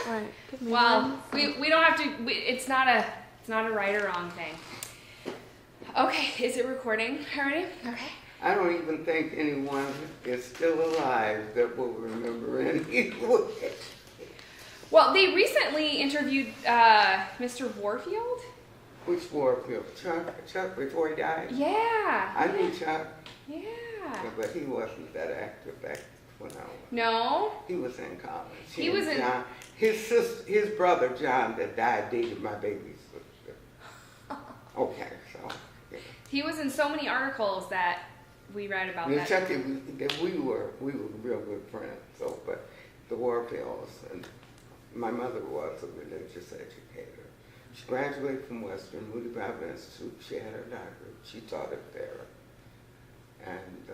Right. Well, we don't have to. It's not a right or wrong thing. Okay, is it recording already? Okay. I don't even think anyone is still alive that will remember any of it. Well, they recently interviewed Mr. Warfield. Which Warfield? Chuck before he died? Yeah. I knew Chuck. Yeah. But he wasn't that active back when I was. No. He was in college. He was in. John, his brother John that died dated my baby sister. Okay, so. Yeah. He was in so many articles that we read about that. Chuck, we were real good friends. So, but the Warfields and my mother was a religious educator. She graduated from Western Moody Bible Institute. She had her doctorate. She taught it there. And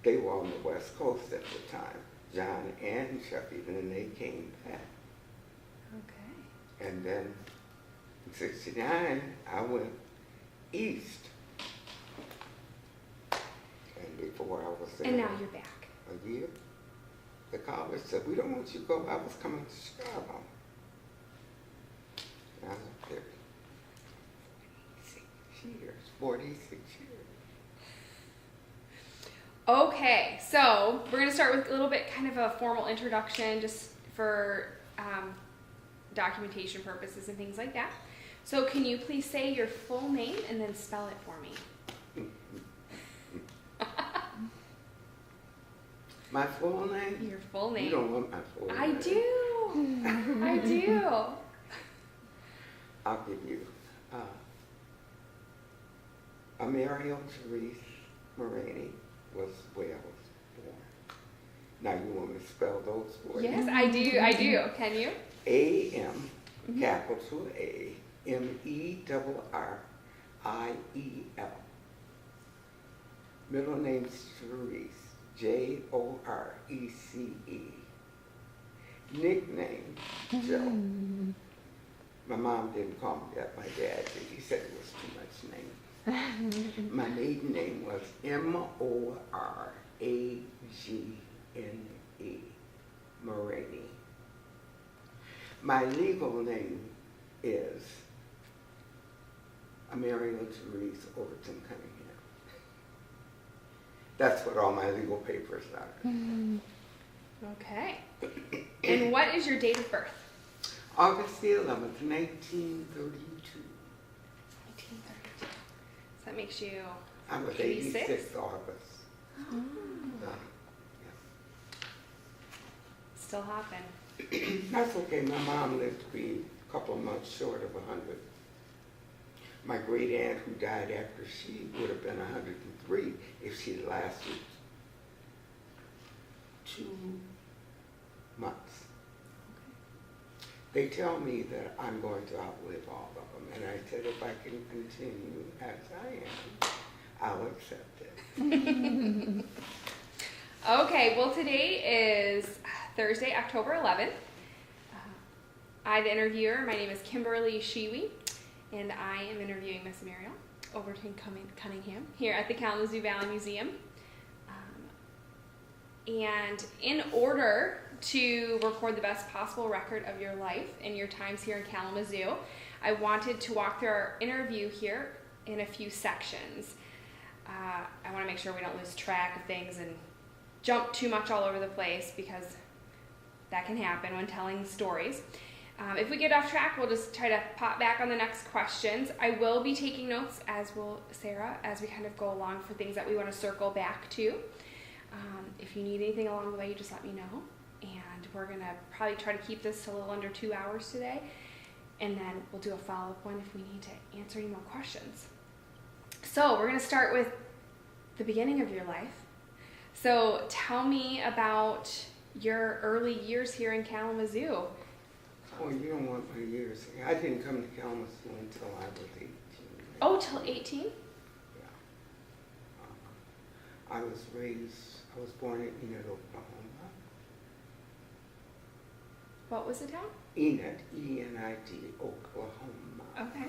they were on the West Coast at the time, John and Chuck, even, and they came back. Okay. And then in '69, I went east. And before I was there. And now you're back. A year. The college said, we don't want you to go. I was coming to Chicago. And I was up there 46 years. Okay, so we're going to start with a little bit kind of a formal introduction just for documentation purposes and things like that. So can you please say your full name and then spell it for me? My full name? Your full name. You don't want my full name. I do. I do. I'll give you Amerriel Marini was where I was born. Now you want me to spell those for you? Yes, I do. Can you? A-M, capital A, M-E-R-R-I-E-L. Middle name's Jorice, J-O-R-E-C-E. Nickname, Joe. My mom didn't call me that, my dad did. He said it was too much name. My maiden name was M-O-R-A-G-N-E, Morini. My legal name is Amerriel Therese Overton Cunningham. That's what all my legal papers are. Okay. And what is your date of birth? August the 11th, 1932. 1932. So that makes you I was 86? 86 August. Yeah. Still hopping. That's okay. My mom lived to be a couple of months short of 100. My great aunt, who died after she would have been 103 if she had lasted 2 months. They tell me that I'm going to outlive all of them, and I said if I can continue as I am, I'll accept it. Okay, well today is Thursday, October 11th. I, the interviewer, my name is Kimberly Shiwi, and I am interviewing Miss Amerriel Overton Cunningham here at the Kalamazoo Valley Museum. And in order to record the best possible record of your life and your times here in Kalamazoo, I wanted to walk through our interview here in a few sections. I want to make sure we don't lose track of things and jump too much all over the place, because that can happen when telling stories. If we get off track, we'll just try to pop back on the next questions. I will be taking notes, as will Sarah, as we kind of go along for things that we want to circle back to. If you need anything along the way, you just let me know. And we're going to probably try to keep this a little under 2 hours today. And then we'll do a follow-up one if we need to answer any more questions. So we're going to start with the beginning of your life. So tell me about your early years here in Kalamazoo. Oh, you don't want my years. I didn't come to Kalamazoo until I was 18. Oh, till 18? Yeah. I was born in Enid, Oklahoma. What was the town? Enid, E-N-I-D, Oklahoma. Okay.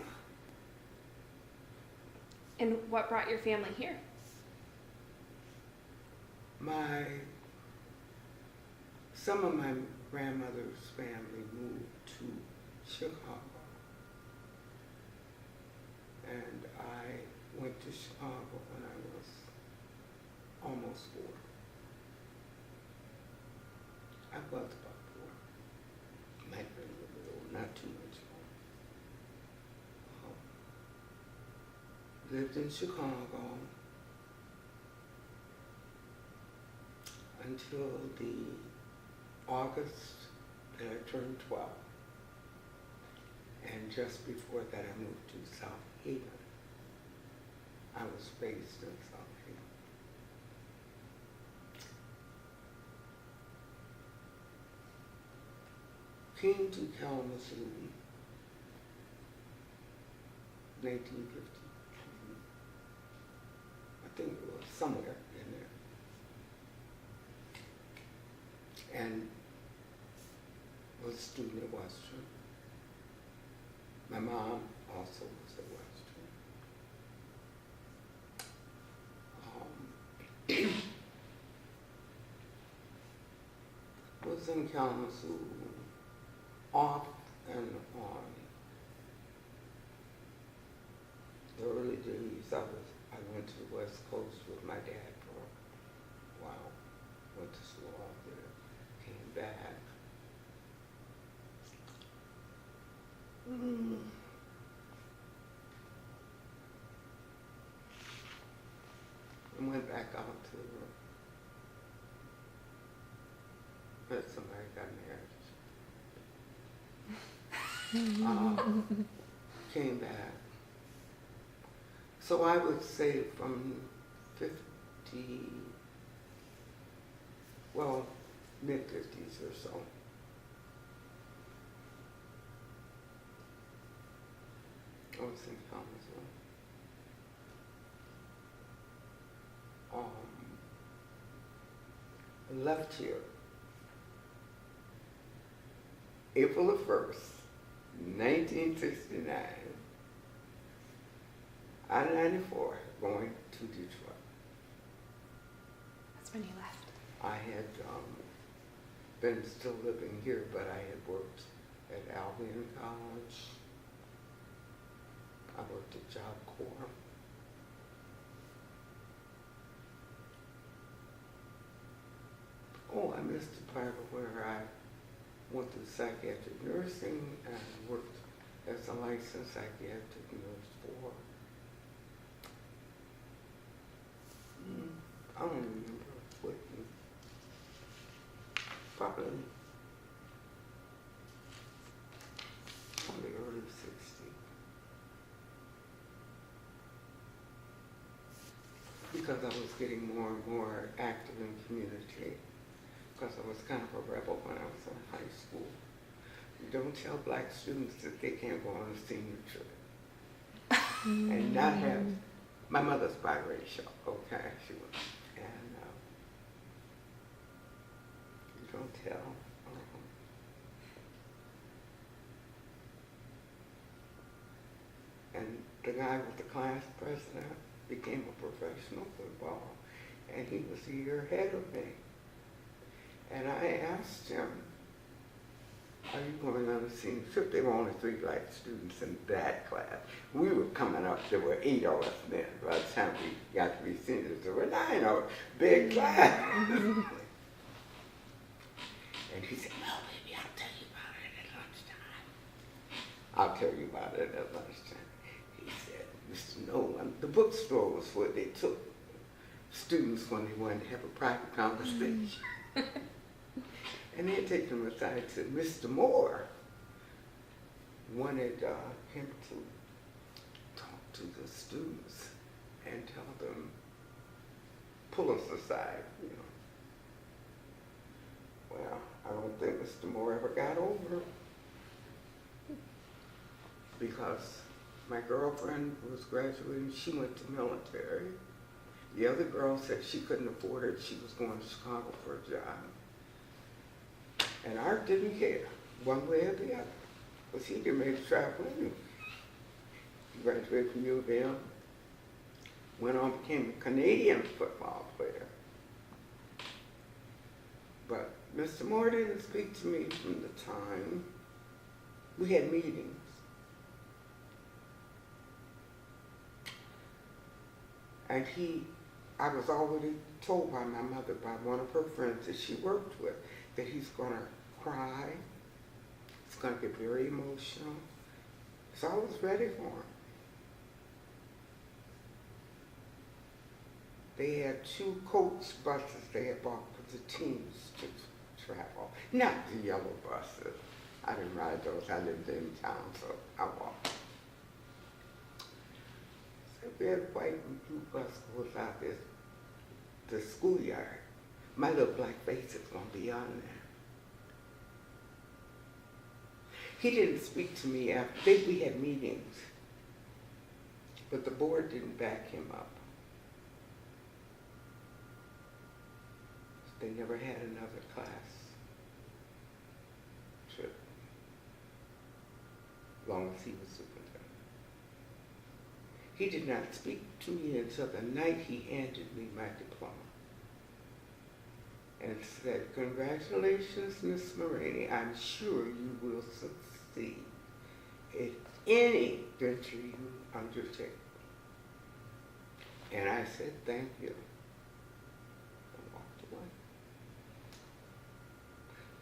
And what brought your family here? Some of my grandmother's family moved to Chicago. And I went to Chicago when I was almost 4. I was about 4. Might have been a little bit old, not too much more. Lived in Chicago until the August that I turned 12. And just before that I moved to South Haven. I was based in South Haven. Came to Kalamazoo 1950. I think it was somewhere in there. And was a student at Western. My mom also was at Western. Was in Kalamazoo off and on. The early days I went to the West Coast with my dad for a while. Went to school out there, came back. And went back out to but somebody got married. Came back. So I would say from 50, well, mid-50s or so. I was in Kalamazoo. Left here April the 1st, 1969. I-94 going to Detroit. That's when you left. I had been still living here, but I had worked at Albion College. I worked at Job Corps. Oh, I missed the part of where I went to psychiatric nursing and worked as a licensed psychiatric nurse for, I don't remember what, probably early 60s. Because I was getting more and more active in community. Because I was kind of a rebel when I was in high school. You don't tell black students that they can't go on a senior trip. And not have, my mother's biracial, okay, she was, and you don't tell. And the guy was the class president, became a professional footballer, and he was a year ahead of me. And I asked him, are you going on a senior trip? There were only 3 black students in that class. We were coming up, there were 8 of us then. By the time we got to be seniors, there were 9 of us, big class. And he said, no, baby, I'll tell you about it at lunchtime. I'll tell you about it at lunchtime. He said, Mr. Nolan, the bookstore was where they took students when they wanted to have a private conversation. And they take them aside and said, Mr. Moore wanted him to talk to the students and tell them, pull us aside, you know. Well, I don't think Mr. Moore ever got over it because my girlfriend was graduating, she went to military. The other girl said she couldn't afford it, she was going to Chicago for a job. And Art didn't care, one way or the other, because he didn't make a travel anyway. He graduated from U of M, went on, became a Canadian football player. But Mr. Moore didn't speak to me from the time we had meetings. And I was already told by my mother, by one of her friends that she worked with, that he's gonna cry, he's gonna get very emotional. So I was ready for him. They had 2 coach buses they had bought for the teams to travel. Not the yellow buses. I didn't ride those. I lived in town, so I walked. So we had a white and blue bus goes out there, the schoolyard. My little black face is going to be on there. He didn't speak to me after. We had meetings, but the board didn't back him up. They never had another class trip, as long as he was superintendent. He did not speak to me until the night he handed me my diploma and said, "Congratulations, Miss Maraney. I'm sure you will succeed in any venture you undertake." And I said, "Thank you," and walked away.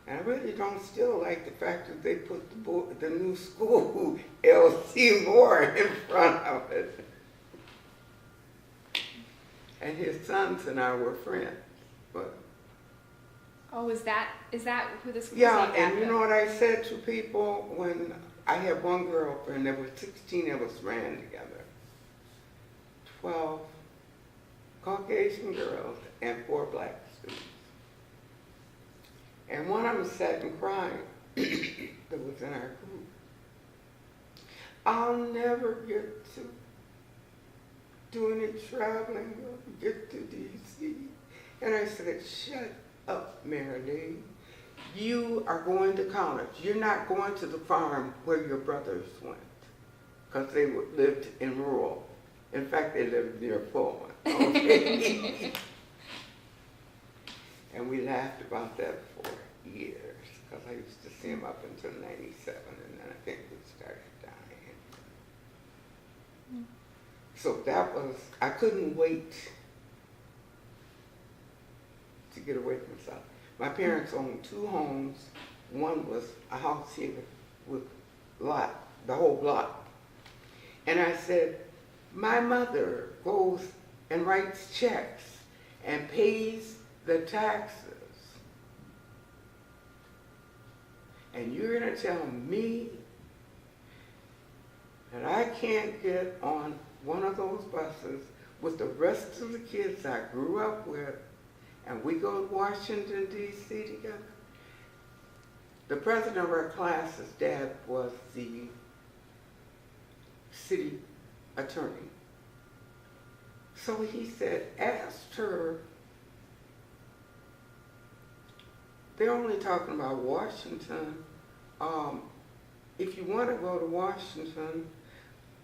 And I really don't still like the fact that they put the new school, L.C. Moore, in front of it. And his sons and I were friends. But Oh, is that who this was yeah, named and after? you know what I said to people when I had one girlfriend, there were 16 of us ran together. 12 Caucasian girls and 4 black students. And one of them sat and cried that was in our group. "I'll never get to do any traveling or get to D.C. And I said, "Shut up, Amerriel. You are going to college. You're not going to the farm where your brothers went, because they lived in rural. In fact, they lived near Pullman." Okay? And we laughed about that for years, because I used to see him up until 97, and then I think we started dying. So that was, I couldn't wait to get away from South. My parents owned 2 homes. One was a house here with lot, the whole block. And I said, my mother goes and writes checks and pays the taxes. And you're going to tell me that I can't get on one of those buses with the rest of the kids I grew up with, and we go to Washington, D.C. together? The president of our class's dad was the city attorney. So he said, asked her, they're only talking about Washington. If you want to go to Washington,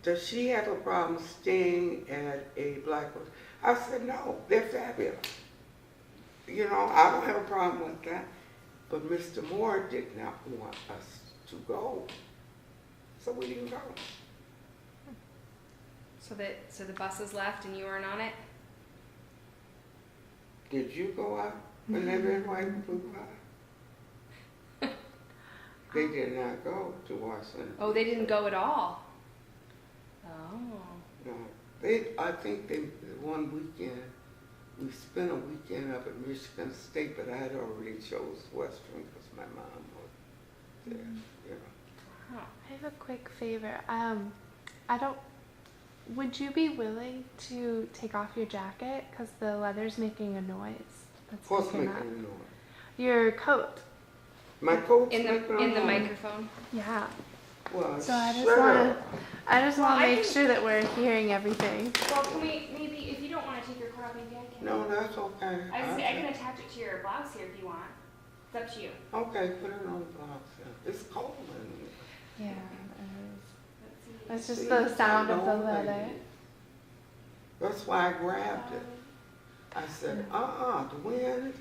does she have a problem staying at a black one? I said, no, they're fabulous. You know, I don't have a problem with that. But Mr. Moore did not want us to go. So we didn't go. So the buses left and you weren't on it? Did you go out when they were in white and blue flag? They did not go to Washington. Oh, they didn't go at all? Oh. No. I think they, one weekend, we spent a weekend up at Michigan State, but I had already chose Western because my mom was there, you know. Huh. I have a quick favor. Would you be willing to take off your jacket? Because the leather's making a noise. That's What's picking making up. a noise? Your coat. My coat's In making a the noise? microphone? Yeah. Well, So I just shut want up. to Well, I make can- sure that we're hearing everything. Well, can we, maybe, if you don't want to take your coat off, maybe I can. No, that's okay. I can attach it to your blouse here if you want. It's up to you. Okay, put it on the box. It's cold in Yeah. Let's see. It's just See, the sound of the don't leather. make it. That's why I grabbed it. I said, the wind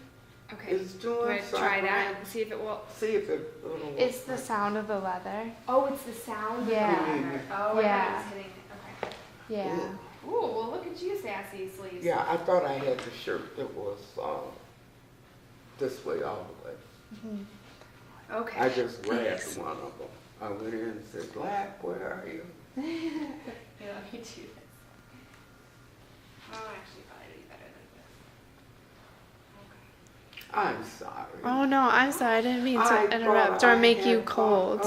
Okay. is Do doing. I try that and see if it will? See if it will. It's the sound of the leather. Oh, it's the sound. Yeah. Of the leather. Oh, Yeah. I thought it was hitting it. Okay. Yeah. Ooh, well, look at you, sassy sleeves. Yeah, I thought I had the shirt that was this way all the way. Okay. I just grabbed Thanks. one of them. I went in and said, Black, where are you? Here, let me do this. Oh, actually, probably be better than this. Okay. I'm sorry. Oh no, I'm sorry. I didn't mean I to interrupt or make you cold.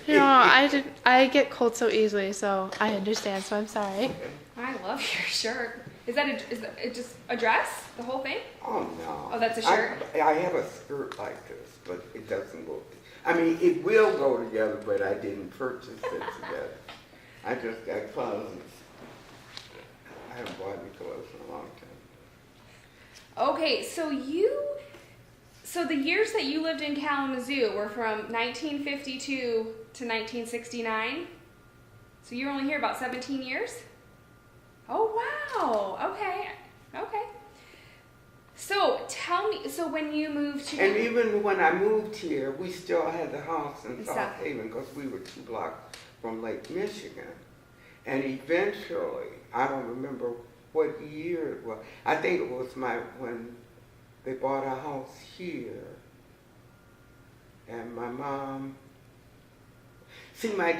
No, I get cold so easily, so I understand. So I'm sorry. I love your shirt. Is it just a dress? The whole thing? Oh, no. Oh, that's a shirt? I have a skirt like this, but it doesn't go. I mean, it will go together, but I didn't purchase it together. I just got clothes. I haven't bought any clothes in a long time. Okay, so the years that you lived in Kalamazoo were from 1952 to 1969? So you were only here about 17 years? Oh, wow. Okay. So tell me, so when you moved to... And even when I moved here, we still had the house in South- South Haven because we were 2 blocks from Lake Michigan. And eventually, I don't remember what year it was. I think it was when they bought a house here. And my mom... See, my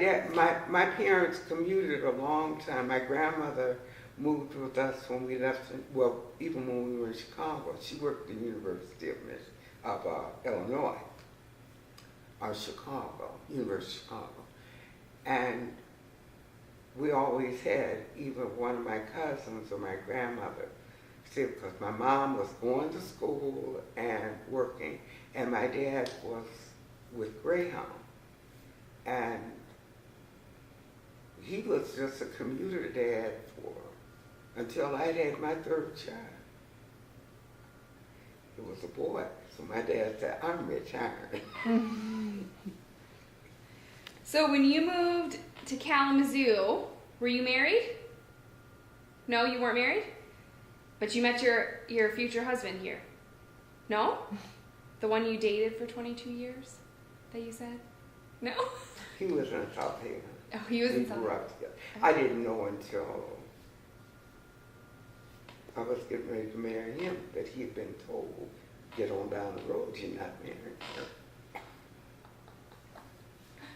parents commuted a long time. My grandmother moved with us when we left, even when we were in Chicago. She worked at the University of Illinois, or Chicago, University of Chicago. And we always had either one of my cousins or my grandmother, see, because my mom was going to school and working, and my dad was with Greyhound. And he was just a commuter dad until I had my 3rd child. It was a boy. So my dad said, I'm retired. So when you moved to Kalamazoo, were you married? No, you weren't married? But you met your future husband here? No? The one you dated for 22 years that you said? No? He was in South Haven. Oh, he was in We South grew up together. I didn't know until I was getting ready to marry him that he had been told, get on down the road, you're not married.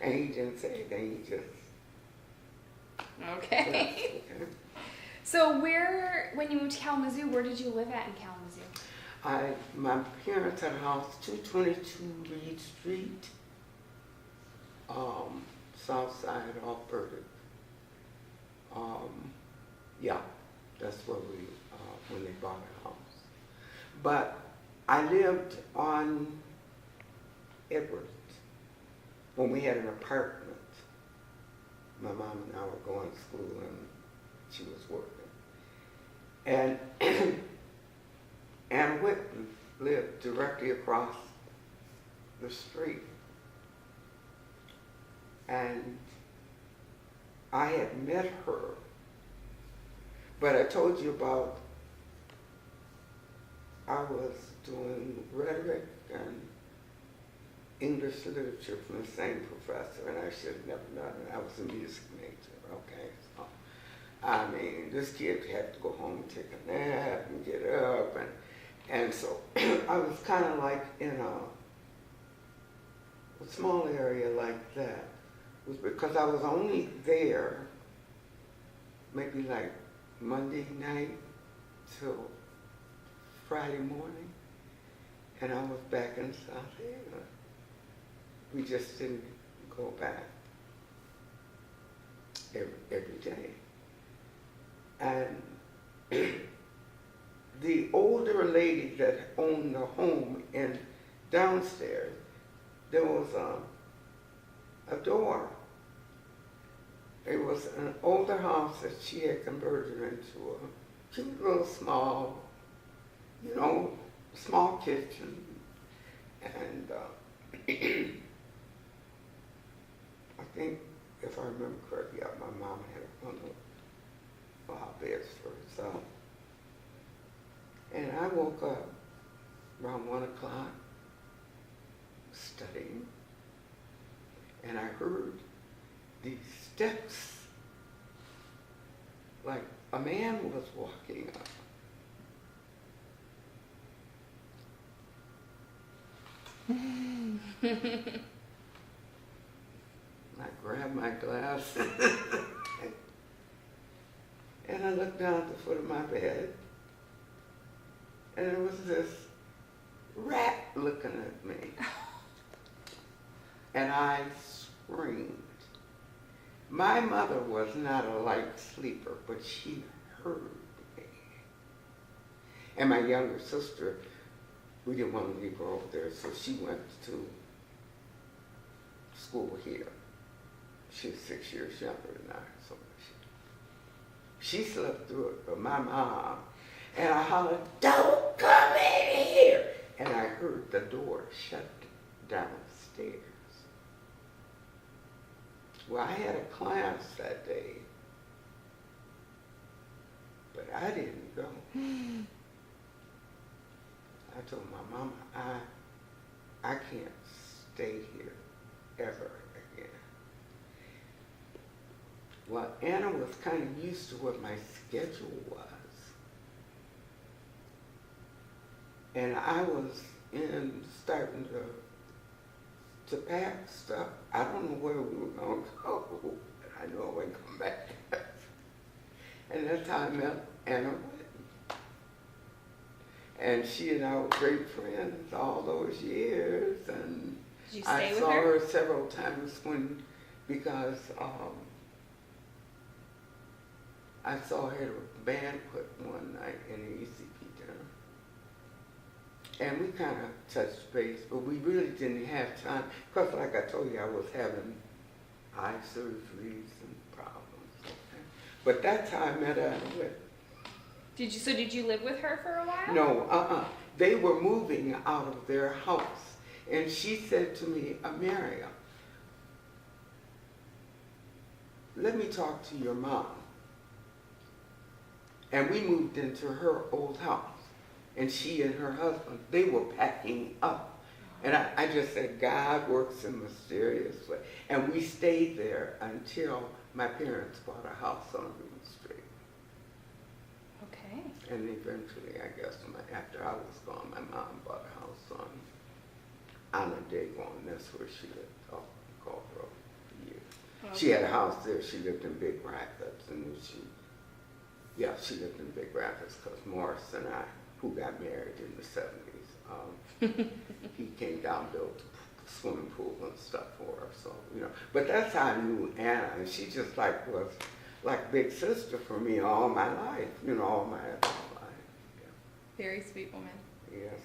And he didn't say anything, he just Okay. okay. So when you moved to Kalamazoo, where did you live at in Kalamazoo? My parents had a house, 222 Reed Street, south side off Burdick. Yeah, that's where we, when they bought a house. But I lived on Edward when we had an apartment. My mom and I were going to school and she was working. And Anna Whitman lived directly across the street. And I had met her, but I told you about I was doing rhetoric and English literature from the same professor, and I should have never done it. I was a music major, okay? So, I mean, this kid had to go home and take a nap and get up, and so I was kind of like in a small area like that. It was because I was only there maybe like Monday night till Friday morning, and I was back in South Haven. We just didn't go back every day. And the older lady that owned the home in downstairs, there was a door. It was an older house that she had converted into a cute little small, small kitchen. And I think, if I remember correctly, my mom had one of the beds for herself. And I woke up around 1 o'clock, studying, and I heard these steps, like a man was walking up. I grabbed my glass and I looked down at the foot of my bed, and there was this rat looking at me. And I screamed. My mother was not a light sleeper, but she heard me. And my younger sister, we didn't want to leave her over there, so she went to school here. She was 6 years younger than I, so she slept through it, but my mom, and I hollered, "Don't come in here!" And I heard the door shut downstairs. Well, I had a class that day, but I didn't go. I told my mama, I can't stay here ever again. Well, Anna was kind of used to what my schedule was. And I was starting to pack stuff. I don't know where we were going to go, but I knew I wouldn't come back. And that's how I met Anna Whitten. And she and I were great friends all those years. And Did you stay I with saw her? her several times because I saw her at a banquet one night in the ECP dinner. And we kind of touched base, but we really didn't have time. Because like I told you, I was having eye surgeries and problems. Okay? But that's how I met Anna Whitten. Did you live with her for a while? No, They were moving out of their house. And she said to me, "Amerriel, let me talk to your mom." And we moved into her old house. And she and her husband, they were packing up. And I just said, God works in mysterious ways. And we stayed there until my parents bought a house on Green Street. Okay. And eventually, I guess, after I was gone, my mom bought a house on a Dagon. That's where she lived, called Road for years. Okay. She had a house there. She lived in Big Rapids. And she lived in Big Rapids because Morris and I, who got married in the 70s, he came down, built a swimming pool and stuff for her. So, but that's how I knew Anna. And she just was like big sister for me all my life, all my adult life. Yeah. Very sweet woman. Yes.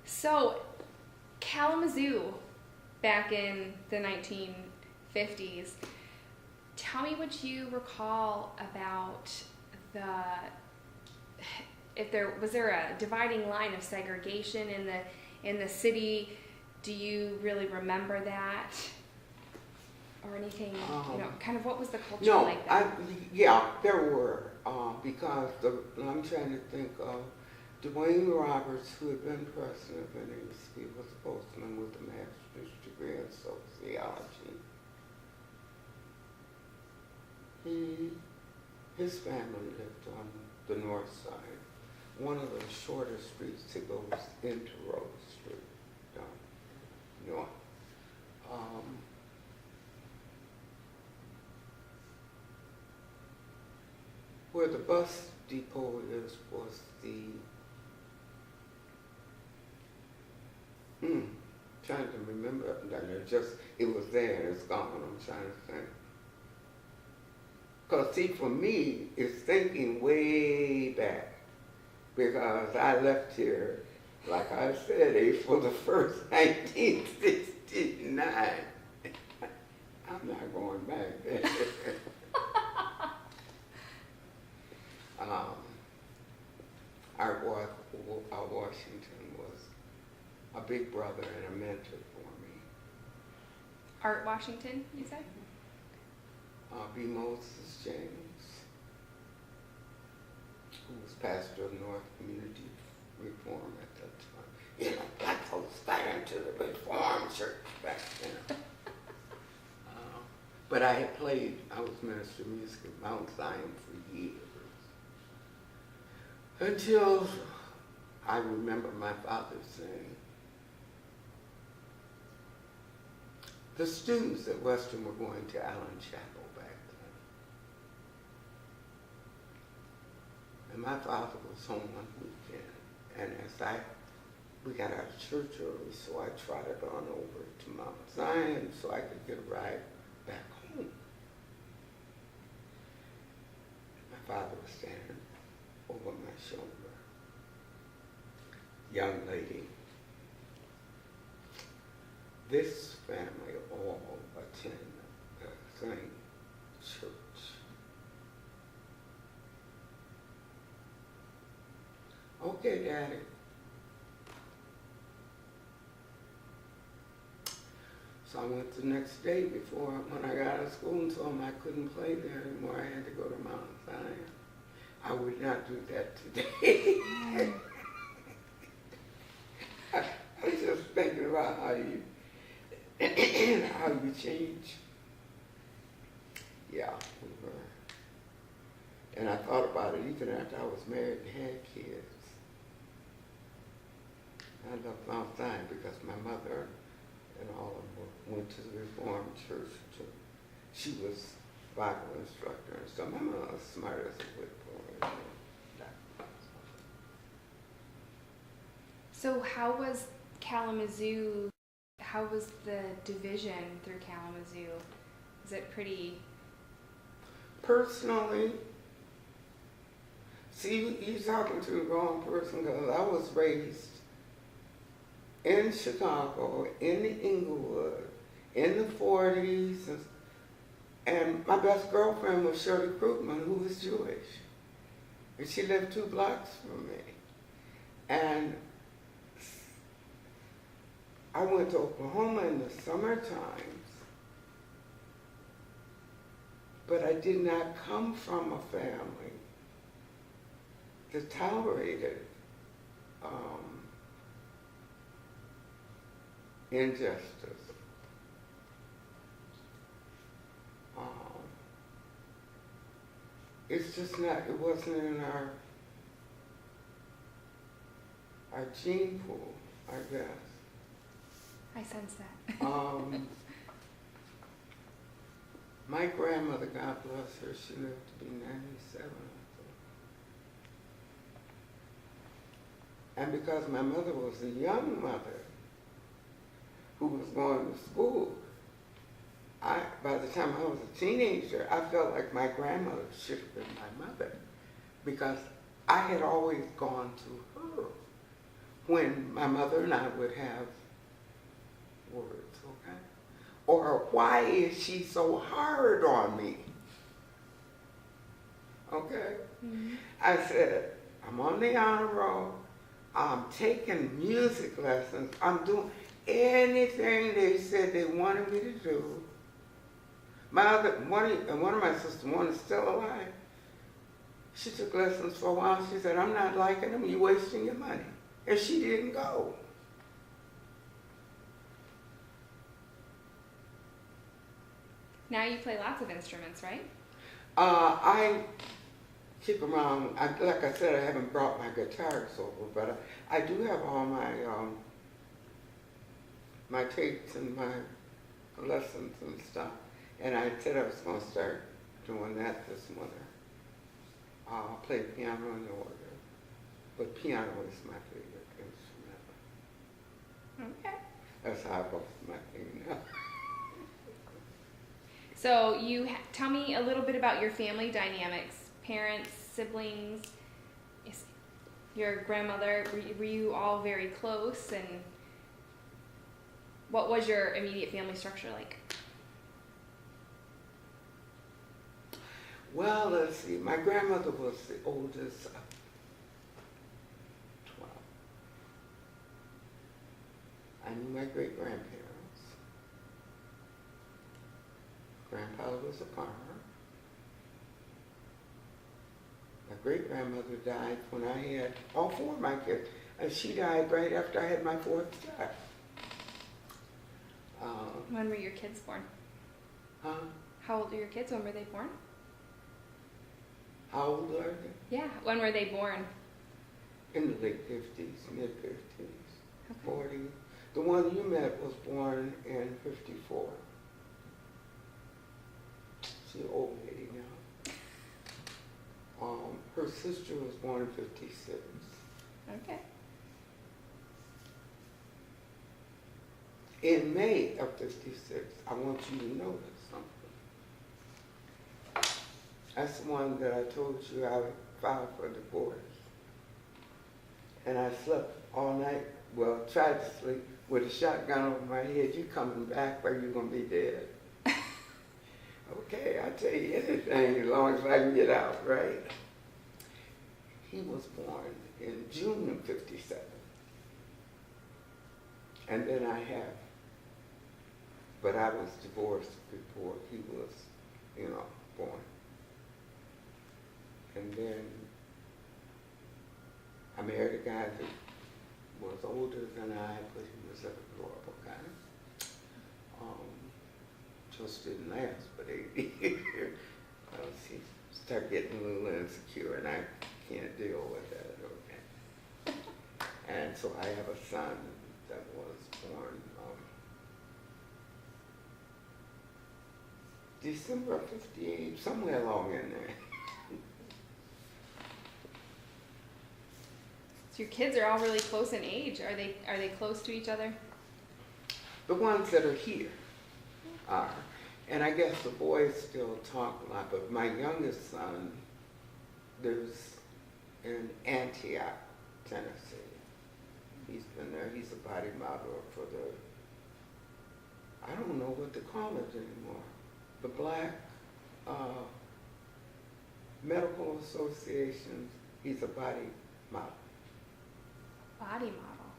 So, Kalamazoo, back in the 1950s, tell me what you recall about was there a dividing line of segregation in the city? Do you really remember that? Or anything, kind of what was the culture like that? There were, because I'm trying to think of Dwayne Roberts, who had been president of NAC, was a postman with a master's degree in sociology. His family lived on the north side, one of the shorter streets that goes into Rose Street, down north. Where the bus depot is was trying to remember, it was there and it's gone, I'm trying to think. Because see, for me, it's thinking way back, because I left here, like I said, April the 1st, 1969. I'm not going back there. Art Washington was a big brother and a mentor for me. Art Washington, you said? B. Moses James, who was pastor of North Community Reform at that time. you know, black folks got into the Reformed church back then. But I had played, I was minister of music at Mount Zion for years. Until I remember my father saying, the students at Western were going to Allen Chapel back then. And my father was home one weekend. And we got out of church early, so I trotted on over to Mount Zion so I could get a ride back home. My father was standing over my shoulder. Young lady, this family all attend the same church. Okay, Daddy. So I went the next day when I got out of school and told him I couldn't play there anymore. I had to go to Mount Zion. I would not do that today. I was just thinking about how you change. Yeah, we were. And I thought about it even after I was married and had kids. I loved Mount Zion because my mother and all of them went to the Reformed church too. She was a Bible instructor and stuff. My mother was smart as a whip. So how was Kalamazoo, how was the division through Kalamazoo? Is it pretty? Personally, see, you're talking to the wrong person because I was raised in Chicago, in the Inglewood, in the 40s, and my best girlfriend was Shirley Krugman, who was Jewish. And she lived 2 blocks from me. And I went to Oklahoma in the summer times, but I did not come from a family that tolerated injustice. It's just not, it wasn't in our gene pool, I guess. I sense that. My grandmother, God bless her, she lived to be 97. And because my mother was a young mother who was going to school, by the time I was a teenager, I felt like my grandmother should have been my mother because I had always gone to her when my mother and I would have words, okay? Or why is she so hard on me? Okay? Mm-hmm. I said, I'm on the honor roll. I'm taking music lessons. I'm doing anything they said they wanted me to do. One of my sisters, one is still alive. She took lessons for a while. She said, I'm not liking them. You're wasting your money. And she didn't go. Now you play lots of instruments, right? I keep around. Like I said, I haven't brought my guitars over, but I do have all my my tapes and my lessons and stuff. And I said I was going to start doing that this winter. I'll play piano and the organ, but piano is my favorite instrument. Okay. That's how I both my thing now. So tell me a little bit about your family dynamics, parents, siblings, your grandmother. Were you all very close, and what was your immediate family structure like? Well, let's see. My grandmother was the oldest of 12. I knew my great-grandparents. Grandpa was a farmer. My great-grandmother died when I had all 4 of my kids. And she died right after I had my fourth child. When were your kids born? Huh? How old are your kids? When were they born? How old are they? Yeah, when were they born? In the late 50s, mid-50s, Okay. 40. The one you met was born in 54. She's an old lady now. Her sister was born in 56. Okay. In May of 56, I want you to notice something. That's the one that I told you I filed for divorce. And I slept all night, well, tried to sleep with a shotgun over my head. You coming back or you gonna be dead? Okay, I'll tell you anything as long as I can get out, right? He was born in June of 57. And then but I was divorced before he was, born. And then I married a guy that was older than I, but he was an adorable guy. Just didn't last but 8 years. He started getting a little insecure, and I can't deal with that. Okay. And so I have a son that was born December of 58, somewhere along in there. So your kids are all really close in age. Are they close to each other? The ones that are here are. And I guess the boys still talk a lot, but my youngest son lives in Antioch, Tennessee. He's been there. He's a body model for I don't know what to call it anymore. The Black Medical Association. He's a body model. Body model.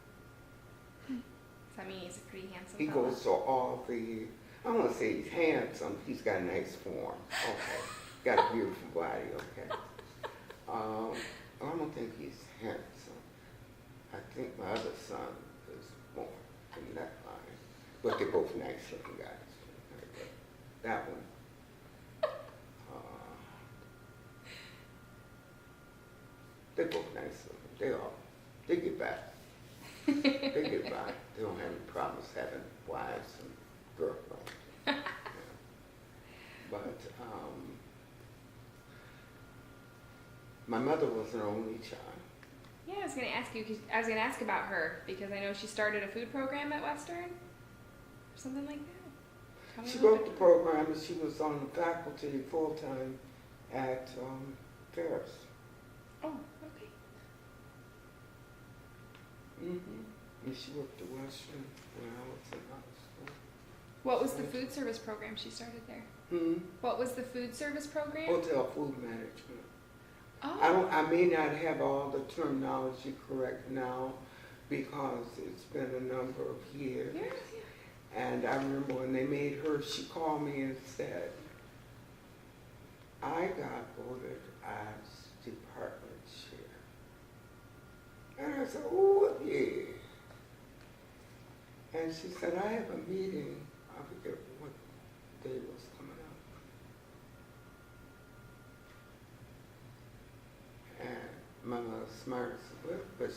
Does that mean he's a pretty handsome He fella? goes to all the, I don't want to say he's handsome, he's got a nice form, okay. Got a beautiful body, okay. I don't think he's handsome. I think my other son is more in that line. But they're both nice looking guys. But that one. They're both nice looking. They get by. They get by. They don't have any problems having wives and girlfriends. Yeah. But my mother was an only child. Yeah, I was going to ask you. I was going to ask about her because I know she started a food program at Western, or something like that. Tell me She a little wrote the bit. program, and she was on the faculty full time at Ferris. Oh, okay. And she worked at Western when I was in high school. What was the food service program she started there? What was the food service program? Hotel food management. Oh. I may not have all the terminology correct now because it's been a number of years. Yeah. And I remember when they made her, she called me and said, I got voted as department chair. And I said, oh, yeah. And she said, I have a meeting. I forget what day was coming up. And my mother smart as a whip, but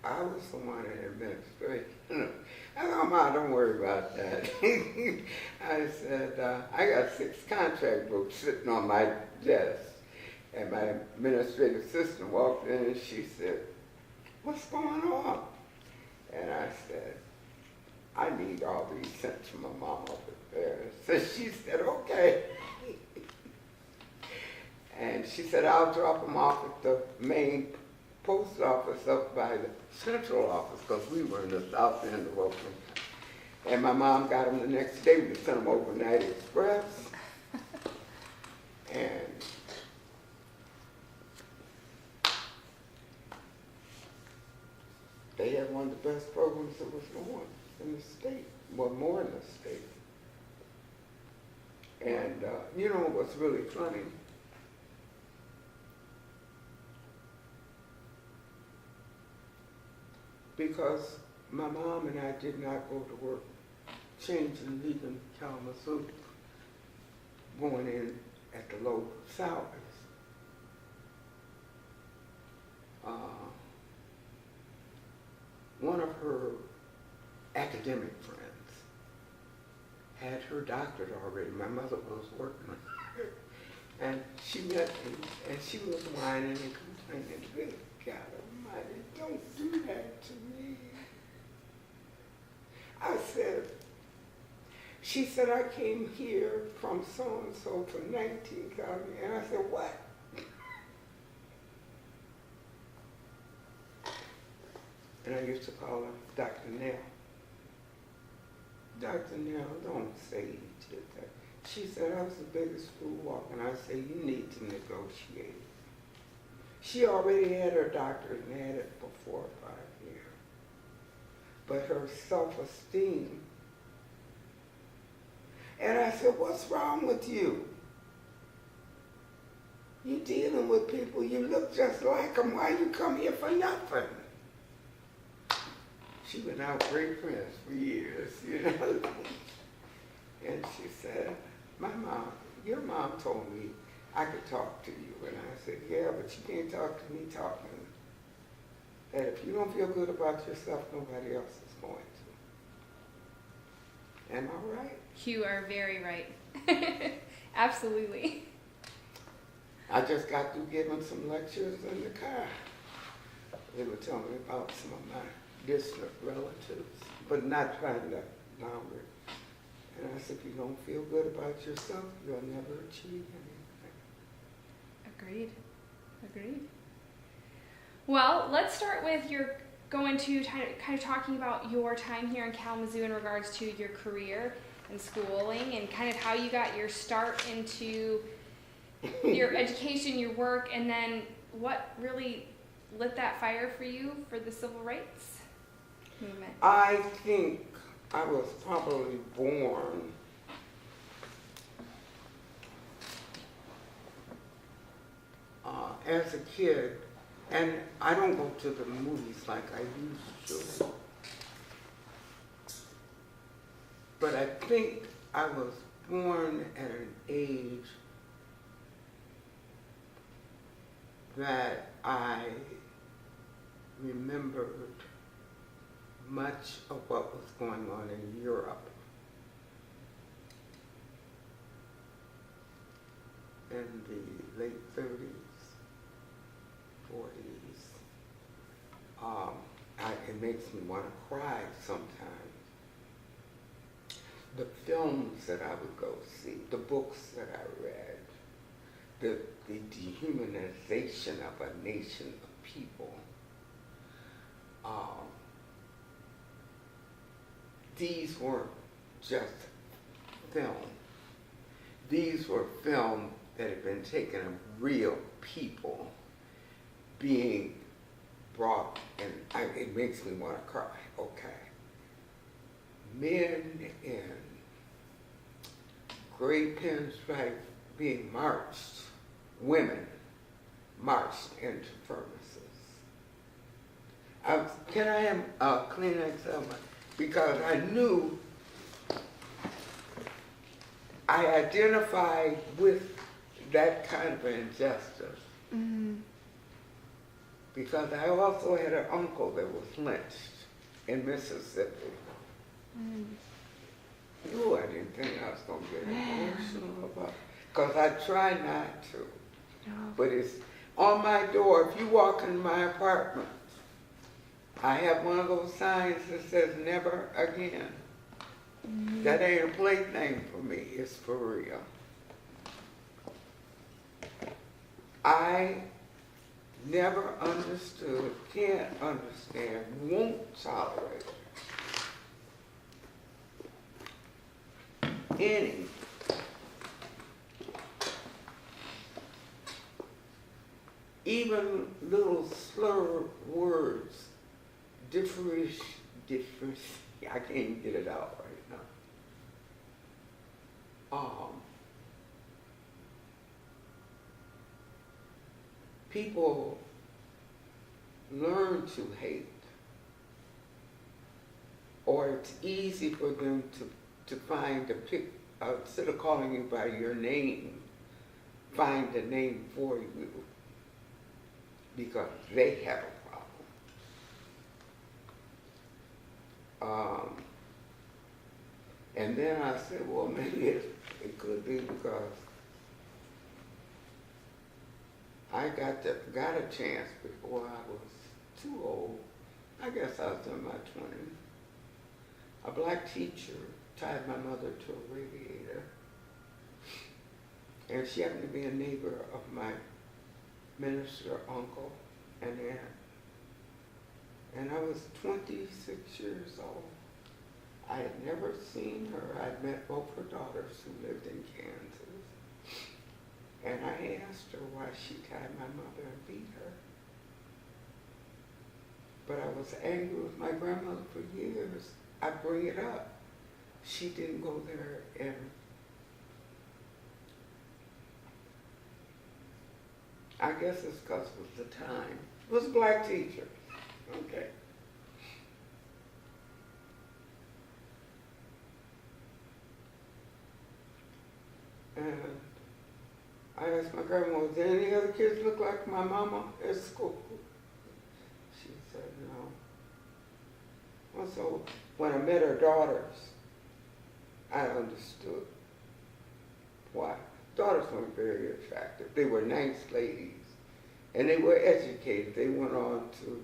I was the one in administration. I thought, Ma, don't worry about that. I said, I got 6 contract books sitting on my desk. And my administrative assistant walked in and she said, what's going on? And I said, I need all these sent to my mom over there. So she said, okay. And she said, I'll drop them off at the main post office up by the central office because we were in the south end of Overton. And my mom got them the next day. We sent them overnight express. And they had one of the best programs that was going in the state, well, more in the state. And you know what's really funny? because my mom and I did not go to work, changing, leaving Kalamazoo, going in at the low salaries. One of her academic friends had her doctorate already. My mother was working, and she met me, and she was whining and complaining, "Good God Almighty, don't do that to me." I said, she said, "I came here from so-and-so for 19,000, and I said, "What?" And I used to call her Dr. Nell. "Dr. Nell, don't say you did that." She said, "I was the biggest fool walking." I said, "You need to negotiate." She already had her doctorate and had it for 4 or 5 years. But her self-esteem. And I said, "What's wrong with you? You dealing with people, you look just like them. Why you come here for nothing?" She been out great friends for years, you know. And she said, "Your mom told me I could talk to you." And I said, "Yeah, but you can't talk to me talking. That if you don't feel good about yourself, nobody else is going to." Am I right? You are very right. Absolutely. I just got through giving some lectures in the car. They were telling me about some of my distant relatives, but not trying to down it. And I said, "If you don't feel good about yourself, you'll never achieve anything." Agreed. Agreed. Well, let's start with your going to kind of talking about your time here in Kalamazoo in regards to your career and schooling and kind of how you got your start into your education, your work, and then what really lit that fire for you for the civil rights movement. I think I was probably born as a kid, and I don't go to the movies like I used to, but I think I was born at an age that I remembered much of what was going on in Europe in the late 30s, 40s. It makes me want to cry sometimes. The films that I would go see, the books that I read, the dehumanization of a nation of people. These weren't just film. These were film that had been taken of real people being brought, and it makes me want to cry, okay. Men in gray pinstripe being marched, women marched into furnaces. Can I have a Kleenex on my, because I knew I identified with that kind of injustice. Mm-hmm. Because I also had an uncle that was lynched in Mississippi. Ooh, I didn't think I was going to get emotional about it. Because I try not to. No. But it's on my door. If you walk in my apartment, I have one of those signs that says never again. Mm-hmm. That ain't a plaything for me. It's for real. I never understood, can't understand, won't tolerate any even little slur words, difference, I can't even get it out right now. People learn to hate or it's easy for them to find instead of calling you by your name, find a name for you because they have a problem. And then I said, well, maybe it could be because I got a chance before I was too old. I guess I was in my 20s. A black teacher tied my mother to a radiator. And she happened to be a neighbor of my minister uncle and aunt. And I was 26 years old. I had never seen her. I'd met both her daughters who lived in Kansas. And I asked her why she tied my mother and beat her. But I was angry with my grandmother for years. I bring it up. She didn't go there, and I guess it's because it was the time. It was a black teacher. Okay. And I asked my grandma, "Was there any other kids look like my mama at school?" She said no. And so when I met her daughters, I understood why. Daughters weren't very attractive. They were nice ladies, and they were educated. They went on to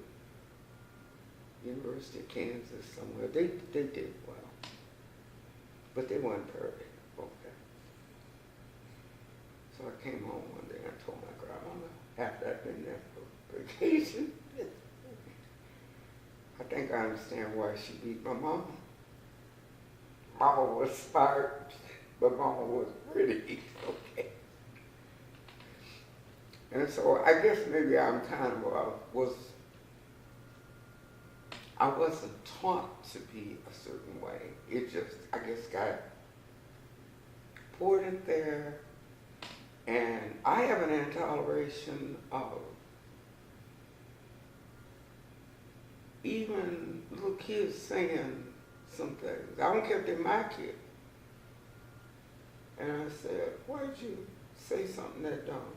University of Kansas somewhere. They did well, but they weren't perfect. Okay. So I came home one day and I told my grandmother, after I'd been there for vacation, I think I understand why she beat my mama. Mama was smart, but mama was pretty, okay. And so I guess maybe I'm kind of, I wasn't taught to be a certain way. It just, I guess, got poured in there. And I have an intoleration of even little kids saying some things. I don't care if they're my kid. And I said, why'd you say something that dumb?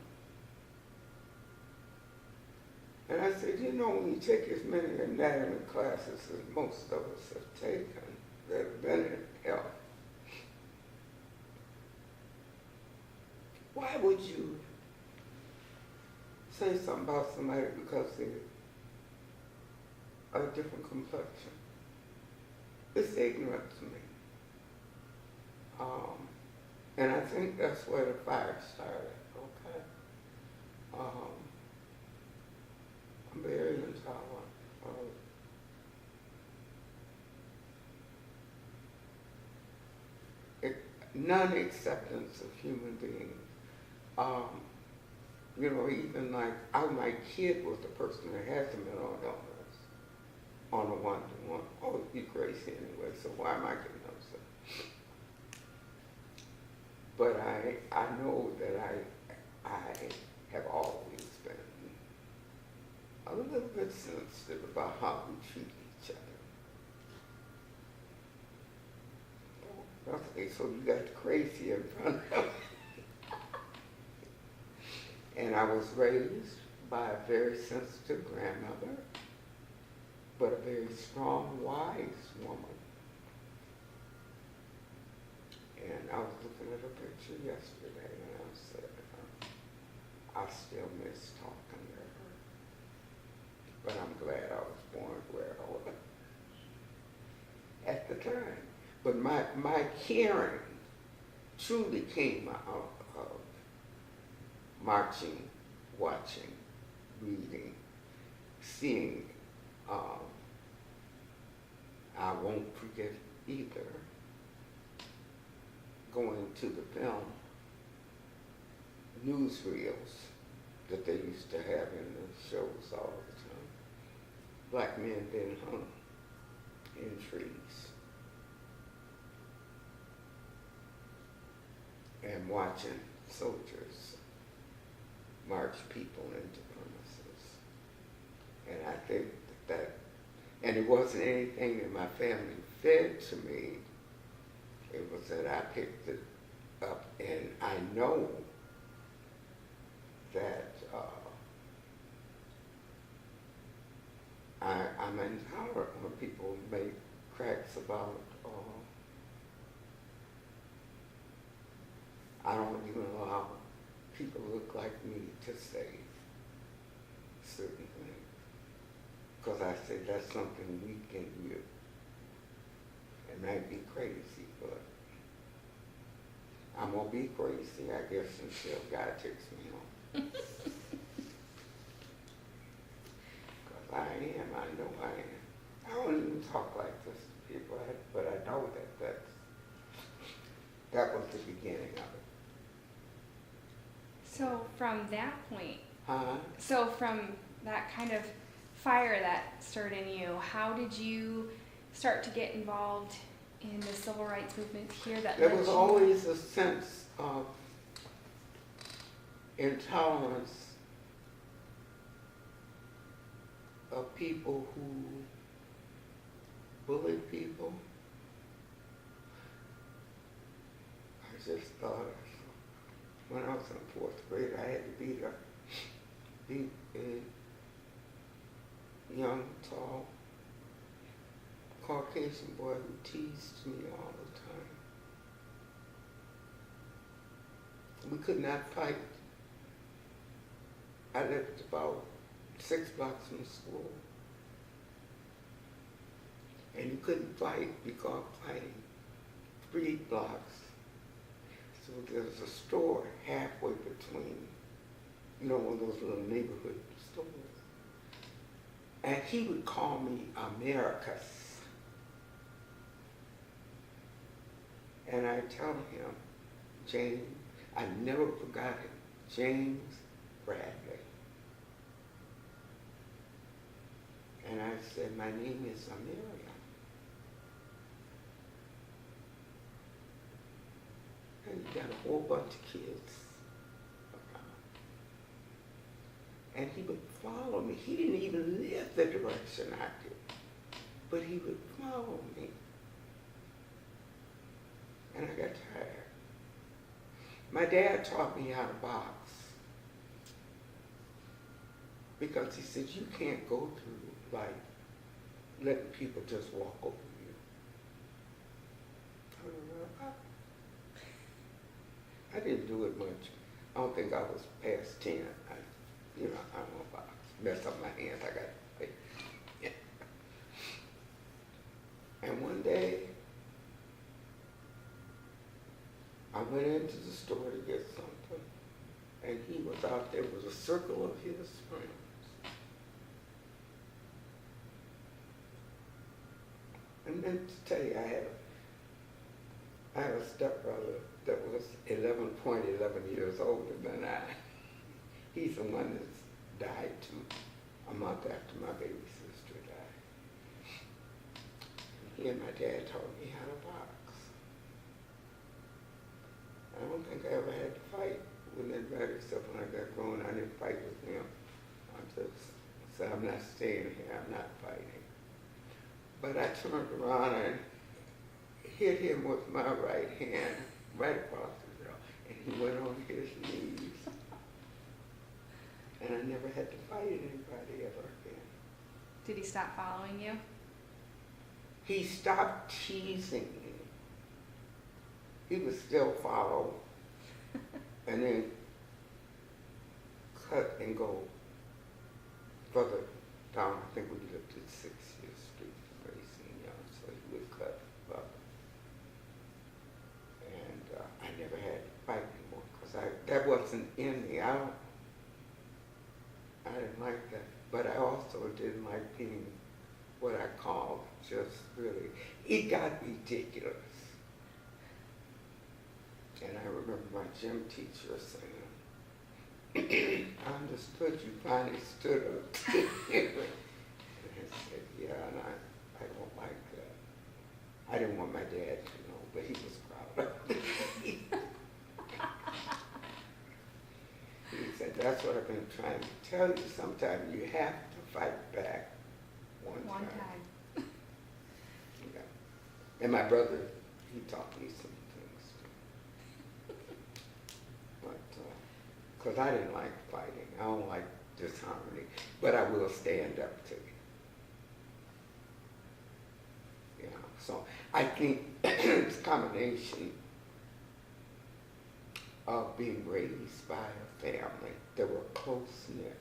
And I said, you know, when you take as many anatomy classes as most of us have taken that have been in health, why would you say something about somebody because they're a different complexion? It's ignorant to me. And I think that's where the fire started, okay? I'm very intolerant of non-acceptance of human beings. You know, even like I might kid with the person that has a mental illness on a one-to-one. Oh, you're crazy anyway, so why am I getting upset? But I know that I have always been a little bit sensitive about how we treat each other. Okay, so you got the crazy in front of me. And I was raised by a very sensitive grandmother, but a very strong, wise woman. And I was looking at her picture yesterday, and I said, I still miss talking to her. But I'm glad I was born where I was at the time. But my caring truly came out of marching, watching, reading, seeing. I won't forget either going to the film newsreels that they used to have in the shows all the time. Black men being hung in trees. And watching soldiers march people into premises. And I think that And it wasn't anything that my family fed to me. It was that I picked it up, and I know that I'm intolerant when people make cracks about, I don't even allow people who look like me to say certain things. Because I say that's something weak in you. It might be crazy, but I'm going to be crazy, I guess, until God takes me home. Because I know I am. I don't even talk like this to people, but I know that was the beginning of it. So from that point, Huh? so from that kind of fire that stirred in you, how did you start to get involved in the civil rights movement here? There was always a sense of intolerance of people who bullied people. I just thought, when I was in 4th grade, I had to beat a young, tall, Caucasian boy who teased me all the time. We could not fight. I lived about 6 blocks from school. And you couldn't fight because fighting 3 blocks. So there was a store halfway between, one of those little neighborhood stores. And he would call me Americus. And I tell him, James, I never forgot it, James Bradley. And I said, my name is Amerriel. And he got a whole bunch of kids around. And he would follow me. He didn't even live the direction I did, but he would follow me. And I got tired. My dad taught me how to box because he said, you can't go through life letting people just walk over you. I didn't do it much. I don't think I was past 10. I don't box. Mess up my hands, I got to play. Yeah. And one day, I went into the store to get something, and he was out there with a circle of his friends. And then to tell you, I had a stepbrother that was 11 years older than I. He's the one that's died a month after my baby sister died. He and my dad taught me how to box. I don't think I ever had to fight with anybody except when I got grown. I didn't fight with him. I just said, I'm not staying here, I'm not fighting. But I turned around and hit him with my right hand right across the jaw, and he went on his knees. And I never had to fight anybody ever again. Did he stop following you? He stopped teasing me. He would still follow, and then cut and go further down. I think we lived at 60th Street, Racing Young, so he would cut up. And I never had to fight anymore because that wasn't in me. I didn't like that, but I also didn't like being what I called just really, it got ridiculous. And I remember my gym teacher saying, I understood you finally stood up. And I said, yeah, and I don't like that. I didn't want my dad to know, but he was proud of me. He said, that's what I've been trying to tell you. Sometimes you have to fight back one time. And my brother, he taught me some things too. But, because I didn't like fighting. I don't like disharmony. But I will stand up to you. You know, so I think it's a combination of being raised by a family that were close-knit.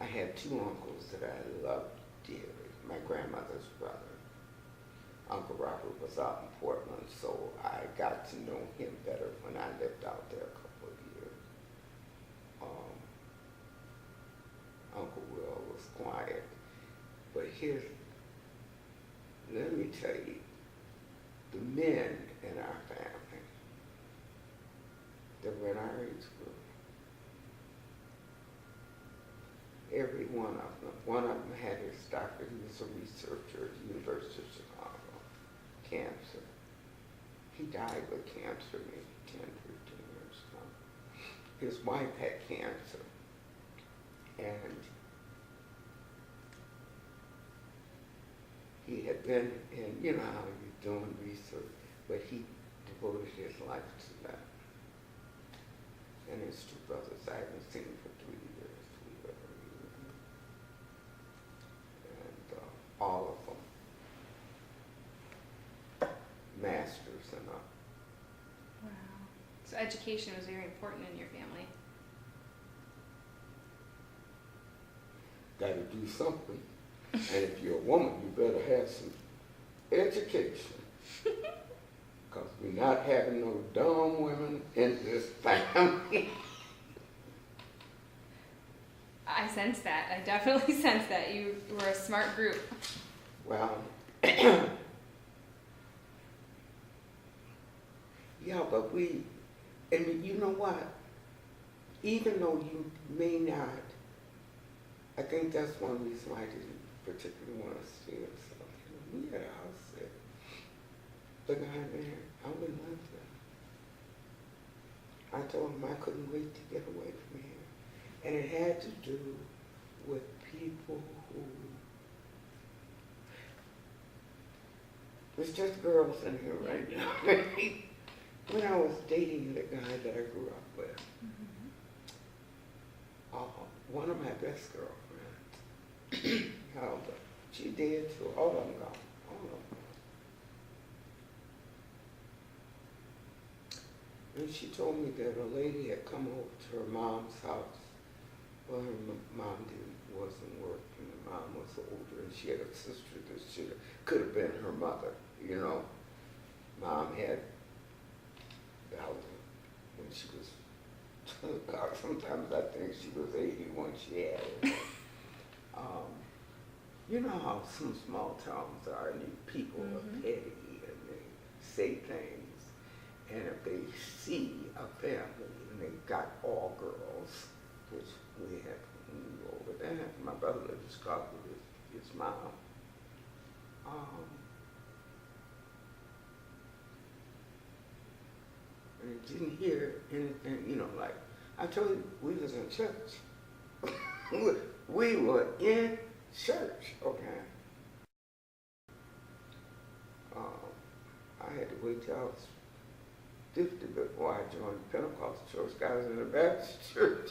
I had two uncles that I loved dearly. My grandmother's brother, Uncle Robert, was out in Portland, so I got to know him better when I lived out there a couple of years. Uncle Will was quiet, but let me tell you, the men in our family that were in our age group, every one of them had his doctorate. He was a researcher at the University of Chicago. Cancer. He died with cancer maybe 10, 15 years ago. His wife had cancer. And he had been in, you know how you're doing research, but he devoted his life to that. And his two brothers, I haven't seen for 3 years. And all of them masters and up. Wow. So education was very important in your family. Got to do something. And if you're a woman, you better have some education. Because we're not having no dumb women in this family. I sense that. I definitely sense that. You were a smart group. Well, yeah, but and you know what? Even though you may not, I think that's one reason why I didn't particularly want to stay or something. We had a house there. The guy there, I wouldn't live there. I told him I couldn't wait to get away from here. And it had to do with people who, there's just girls in here right now. When I was dating the guy that I grew up with, one of my best girlfriends, she did too, all of them gone, all of them. And she told me that a lady had come over to her mom's house. Well, her mom wasn't working. Her mom was older, and she had a sister that could have been her mother. You know, Mom had Bella when she was. Sometimes I think she was 80 when she had it. You know how some small towns are, and people are petty, and they say things, and if they see a family and they got all girls, which we had when we were over there. My brother lived in Chicago with his mom. And I didn't hear anything, you know, like, I told you, we was in church. We were in church, okay? I had to wait till I was 50 before I joined the Pentecostal church. I was in the Baptist church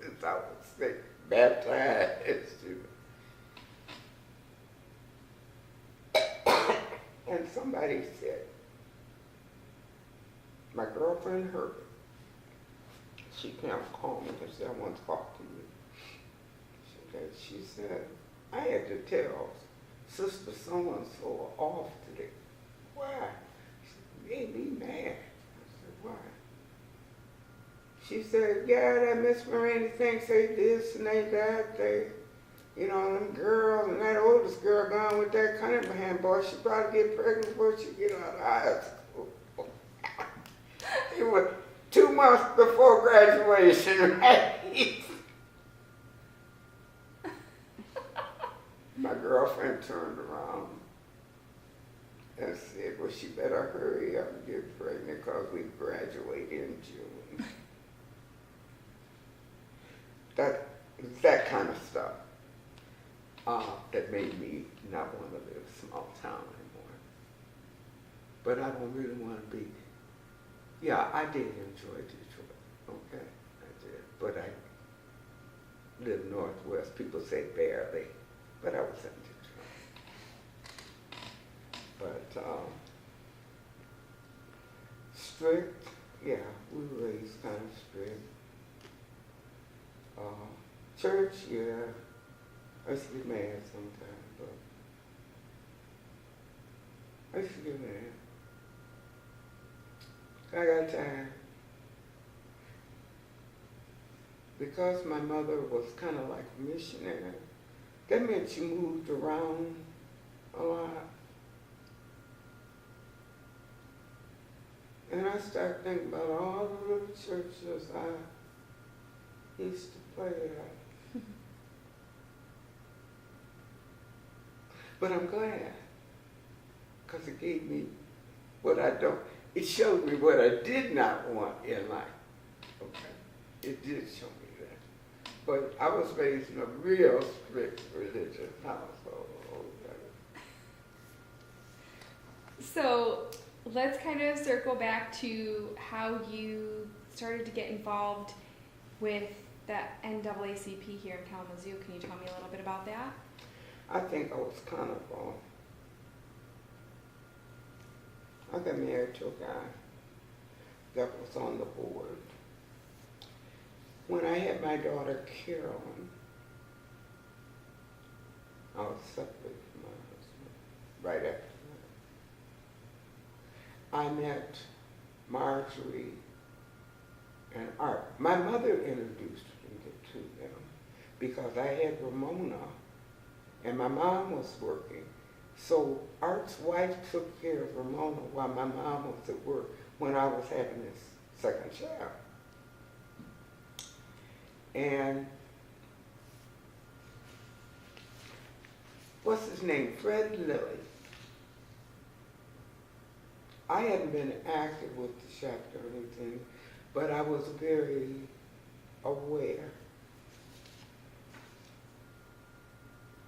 since I was baptized. And somebody said, my girlfriend heard it. She came call me and said, I want to talk to you. She said, I had to tell Sister so-and-so off today. Why? She made me mad. I said, why? She said, yeah, that Miss Miranda thinks they this and they that. They, you know, them girls and that oldest girl gone with that Cunningham boy. She probably get pregnant before she get out of high school. It was 2 months before graduation, right? My girlfriend turned around and said, well, she better hurry up and get pregnant because we graduate in June. That kind of stuff. that made me not want to live in a small town anymore. But I don't really want to be. Yeah, I did enjoy Detroit. Okay, I did. But I lived Northwest. People say barely, but I was in Detroit. But strict, yeah, we were raised kind of strict. Church, yeah, I used to get mad sometimes, but I used to get mad. I got tired. Because my mother was kind of like a missionary, that meant she moved around a lot. And I started thinking about all the little churches I used to play at. But I'm glad, because it gave me what I don't, it showed me what I did not want in life. Okay, it did show me that. But I was raised in a real strict religious household. So let's kind of circle back to how you started to get involved with the NAACP here in Kalamazoo. Can you tell me a little bit about that? I think I was kind of, I got married to a guy that was on the board. When I had my daughter Carolyn, I was separated from my husband right after that. I met Marjorie and Art. My mother introduced me to them because I had Ramona and my mom was working. So Art's wife took care of Ramona while my mom was at work when I was having this second child. And what's his name? Fred Lilly. I hadn't been active with the chapter or anything, but I was very aware.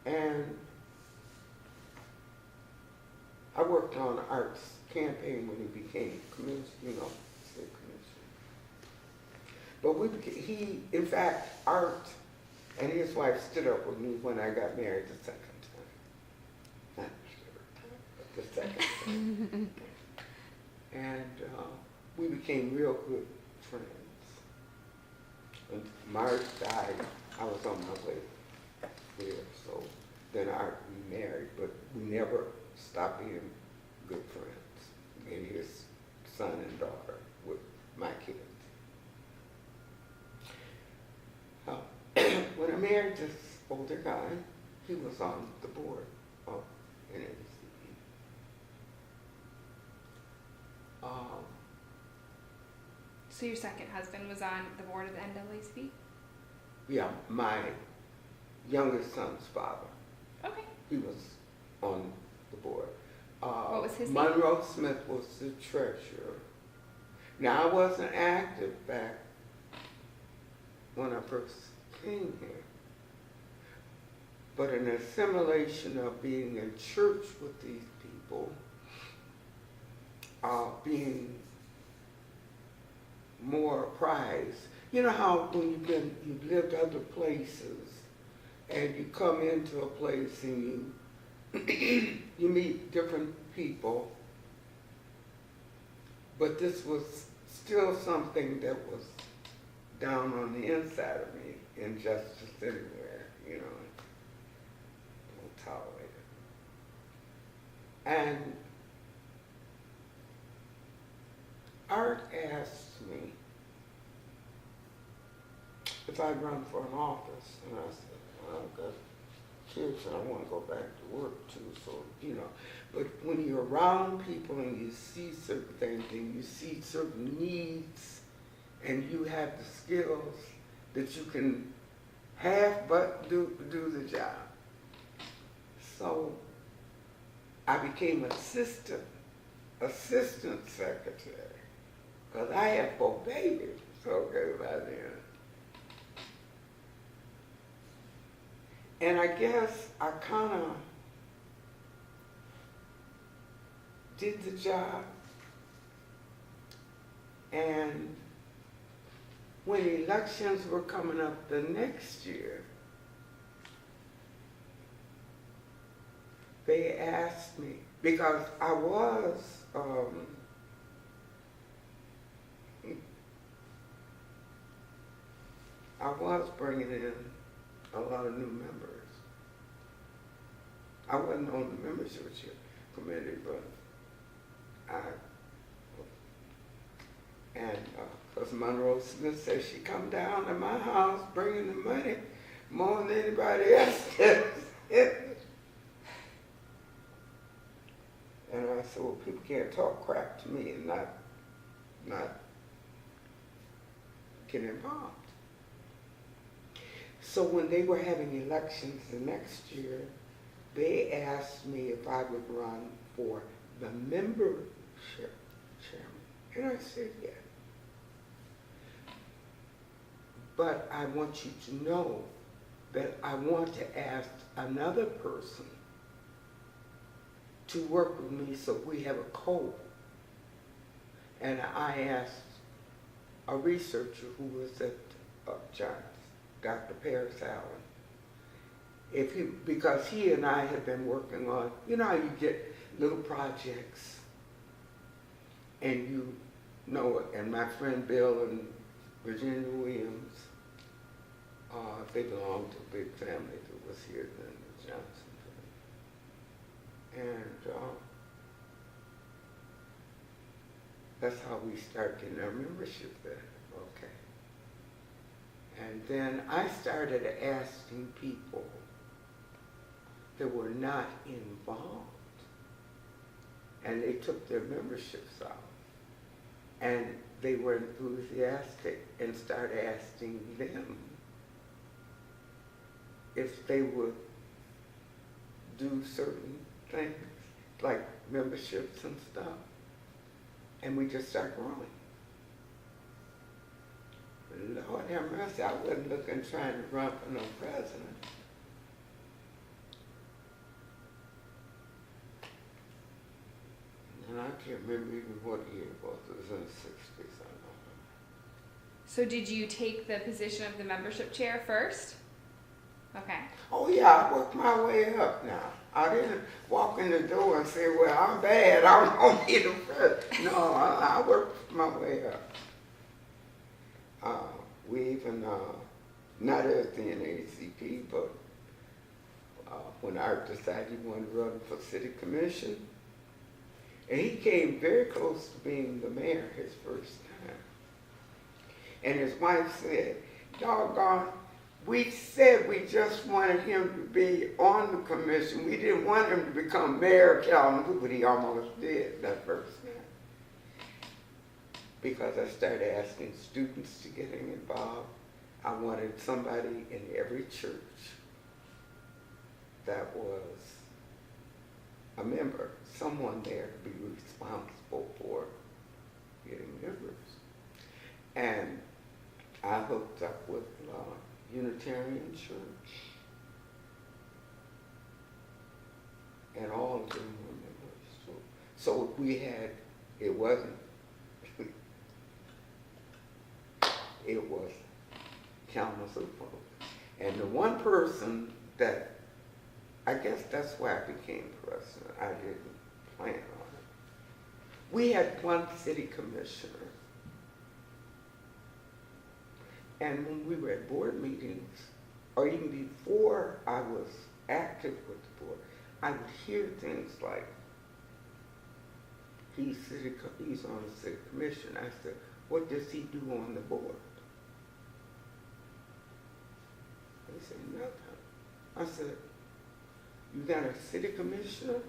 And I worked on Art's campaign when he became commissioner, state commissioner. But in fact, Art and his wife stood up with me when I got married the second time. Not the third time, but the second time. And we became real good friends. When Marge died, I was on my way there, so then Art remarried, but we never stopped being good friends. And his son and daughter with my kids. When I married this older guy, he was on the board of NAACP. So your second husband was on the board of the NAACP? Yeah, my youngest son's father. Okay. He was on the board. What was his name? Monroe Smith was the treasurer. Now, I wasn't active back when I first came here, but an assimilation of being in church with these people, being more prized. You know how when you've lived other places and you come into a place and you meet different people, but this was still something that was down on the inside of me, injustice anywhere, you know, don't tolerate it. And Art asked me if I'd run for an office, and I said, well, I've got kids and I want to go back to work too, so, you know. But when you're around people and you see certain things and you see certain needs and you have the skills that you can have but do the job. So I became assistant secretary, because I had 4 babies, okay, by then. And I guess I kind of did the job. And when elections were coming up the next year, they asked me, because I was bringing in a lot of new members. I wasn't on the membership committee, but because Monroe Smith said she come down to my house bringing the money more than anybody else does. And I said, well, people can't talk crap to me and not get involved. So when they were having elections the next year, they asked me if I would run for the membership chairman. And I said, yeah. But I want you to know that I want to ask another person to work with me so we have a code. And I asked a researcher who was at Johns, Dr. Paris Allen, because he and I had been working on, you know how you get little projects and you know it, and my friend Bill and Virginia Williams, they belonged to a big family that was here then, the Johnson family. And that's how we started getting our membership there, okay. And then I started asking people that were not involved, and they took their memberships out, and they were enthusiastic, and started asking them if they would do certain things, like memberships and stuff, and we just started growing. Lord have mercy, I wasn't trying to run for no president. And I can't remember even what year it was. It was in the 60s, I don't know. So did you take the position of the membership chair first? Okay. Oh yeah, I worked my way up now. I didn't walk in the door and say, well, I'm bad, I'm gonna be the president. No, I worked my way up. We even, not everything in ACP, but when Art decided he wanted to run for city commission, and he came very close to being the mayor his first time. And his wife said, doggone, we said we just wanted him to be on the commission. We didn't want him to become mayor of Kalamazoo, but he almost did that first time. Because I started asking students to get involved. I wanted somebody in every church that was a member, someone there to be responsible for getting members. And I hooked up with Unitarian Church, and all of them were members. So we had, it was Kalamazoo folk. And the one person that, I guess that's why I became president, I didn't plan on it. We had one city commissioner. And when we were at board meetings, or even before I was active with the board, I would hear things like, he's on the city commission. I said, what does he do on the board? They said, nothing. I said, you got a city commissioner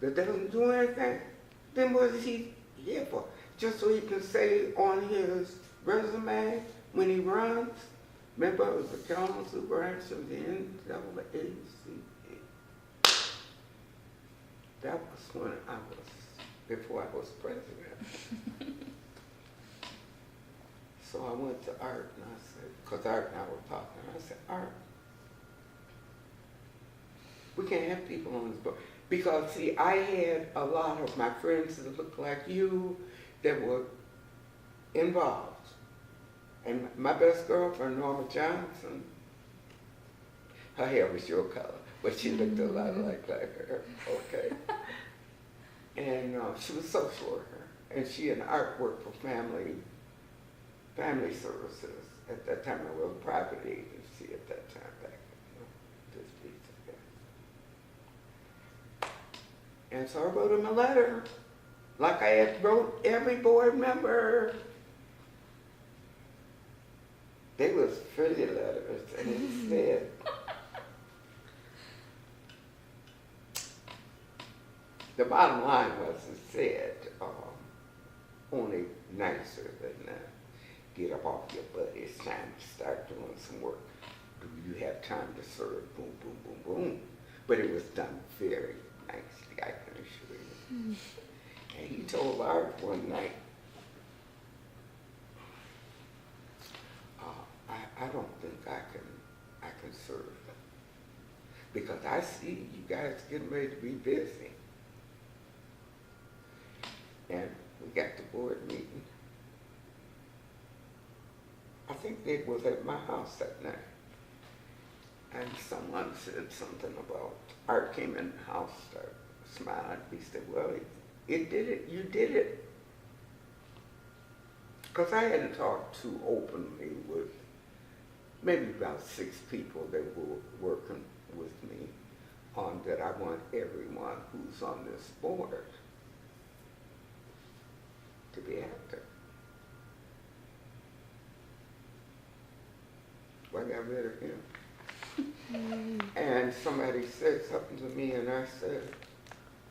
that doesn't do anything? Then what is he here for? Just so he can say on his resume when he runs, remember it was the Kalamazoo branch of the NAACP. That was when before I was president. So I went to Art and I said, because Art and I were talking, I said, Art, we can't have people on this board. Because, see, I had a lot of my friends that looked like you that were involved. And my best girlfriend, Norma Johnson, her hair was your color, but she looked a lot like her, okay? And she was social worker, and she and Art worked for family services. At that time, it was a private agency at that time, back in the 50s. And so I wrote him a letter, like I had wrote every board member. They was pretty letters, and it said, the bottom line was, it said, only nicer than that. Get up off your butt, it's time to start doing some work. Do you have time to serve? Boom, boom, boom, boom. But it was done very nicely, I can assure you. And he told Art one night, I don't think I can serve. Because I see you guys getting ready to be busy. And we got the board meeting. I think it was at my house that night. And someone said something about, Art came in the house, started smiling. He said, well, it did it, you did it. Because I hadn't talked too openly with maybe about 6 people that were working with me on that I want everyone who's on this board to be active. Well, I got rid of him. And somebody said something to me, and I said,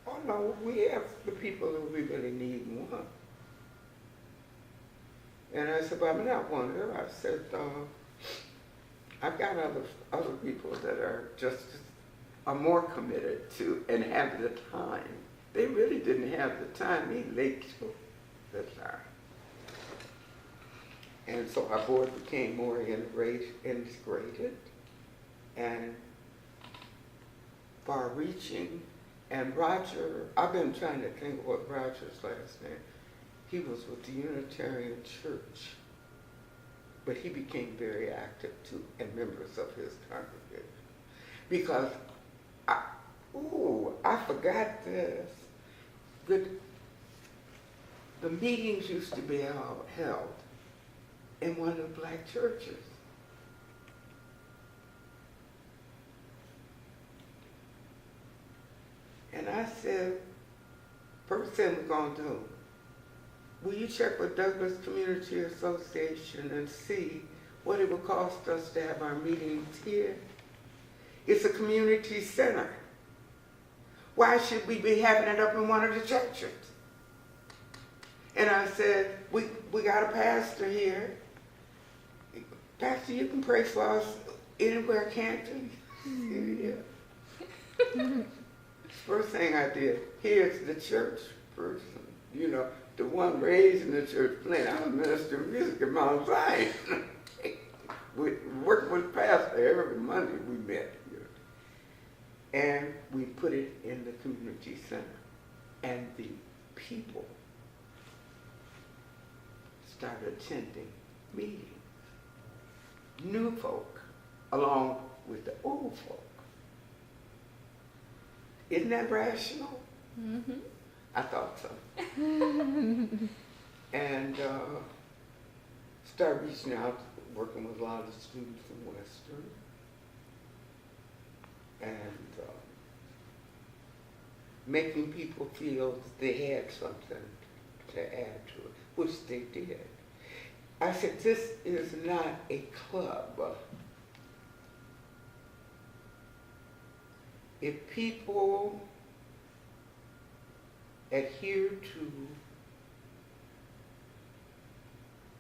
oh no, we have the people that we really need one. And I said, but I'm not one of them. I said, I've got other people that are more committed to and have the time. They really didn't have the time either. They took the time. And so our board became more integrated and far-reaching. And Roger, I've been trying to think of what Roger's last name. He was with the Unitarian Church, but he became very active too, and members of his congregation. Because, I forgot this. The meetings used to be held in one of the black churches. And I said, first thing we're going to do, will you check with Douglas Community Association and see what it would cost us to have our meetings here? It's a community center. Why should we be having it up in one of the churches? And I said, we got a pastor here. Pastor, you can pray for us anywhere, can't you? Yeah. First thing I did, here's the church person, the one raised in the church playing. I was minister of music at Mount Zion. We worked with the pastor every Monday we met. And we put it in the community center. And the people started attending meetings. New folk, along with the old folk. Isn't that rational? Mm-hmm. I thought so. And started reaching out, working with a lot of students from Western. And making people feel that they had something to add to it, which they did. I said, this is not a club. If people adhere to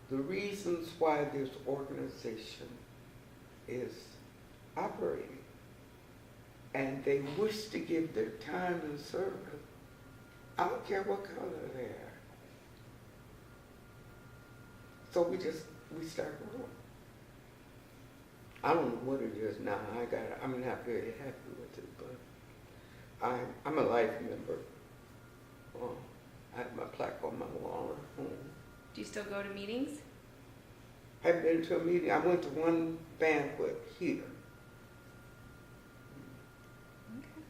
the reasons why this organization is operating, and they wish to give their time and service, I don't care what color they are. So we started growing. I don't know what it is now. I'm not very happy with it, but I'm a life member. I have my plaque on my wall at home. Do you still go to meetings? I haven't been to a meeting. I went to one banquet here. Okay.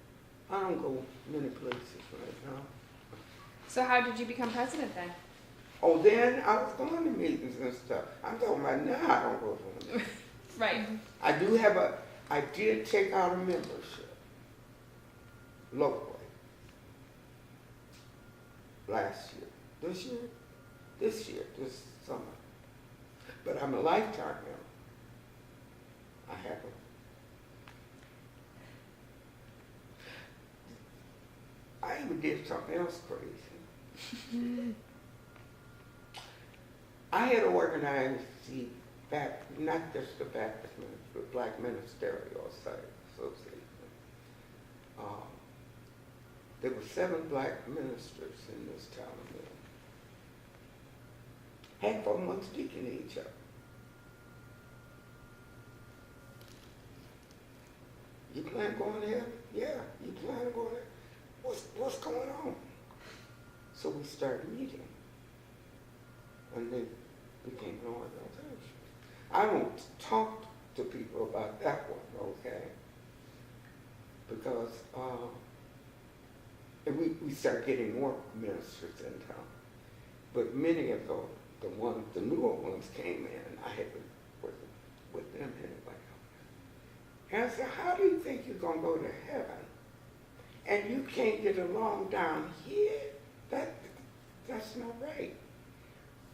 I don't go many places right now. So how did you become president then? Oh, then I was going to meetings and stuff. I'm talking about now I don't go to them. Right. I did take out a membership locally last year. This summer. But I'm a lifetime member. I haven't. I even did something else crazy. I had organized not just the Baptist Ministry, but Black Ministerial Association. There were 7 black ministers in this town of Mill. Half of them was speaking to each other. You plan on going there? Yeah, you plan on going there? What's going on? So we started meeting. And they became an organization. I don't talk to people about that one, okay? Because and we start getting more ministers in town. But many of the newer ones came in. I had to work with them anyway. And I said, how do you think you're going to go to heaven and you can't get along down here? That's not right.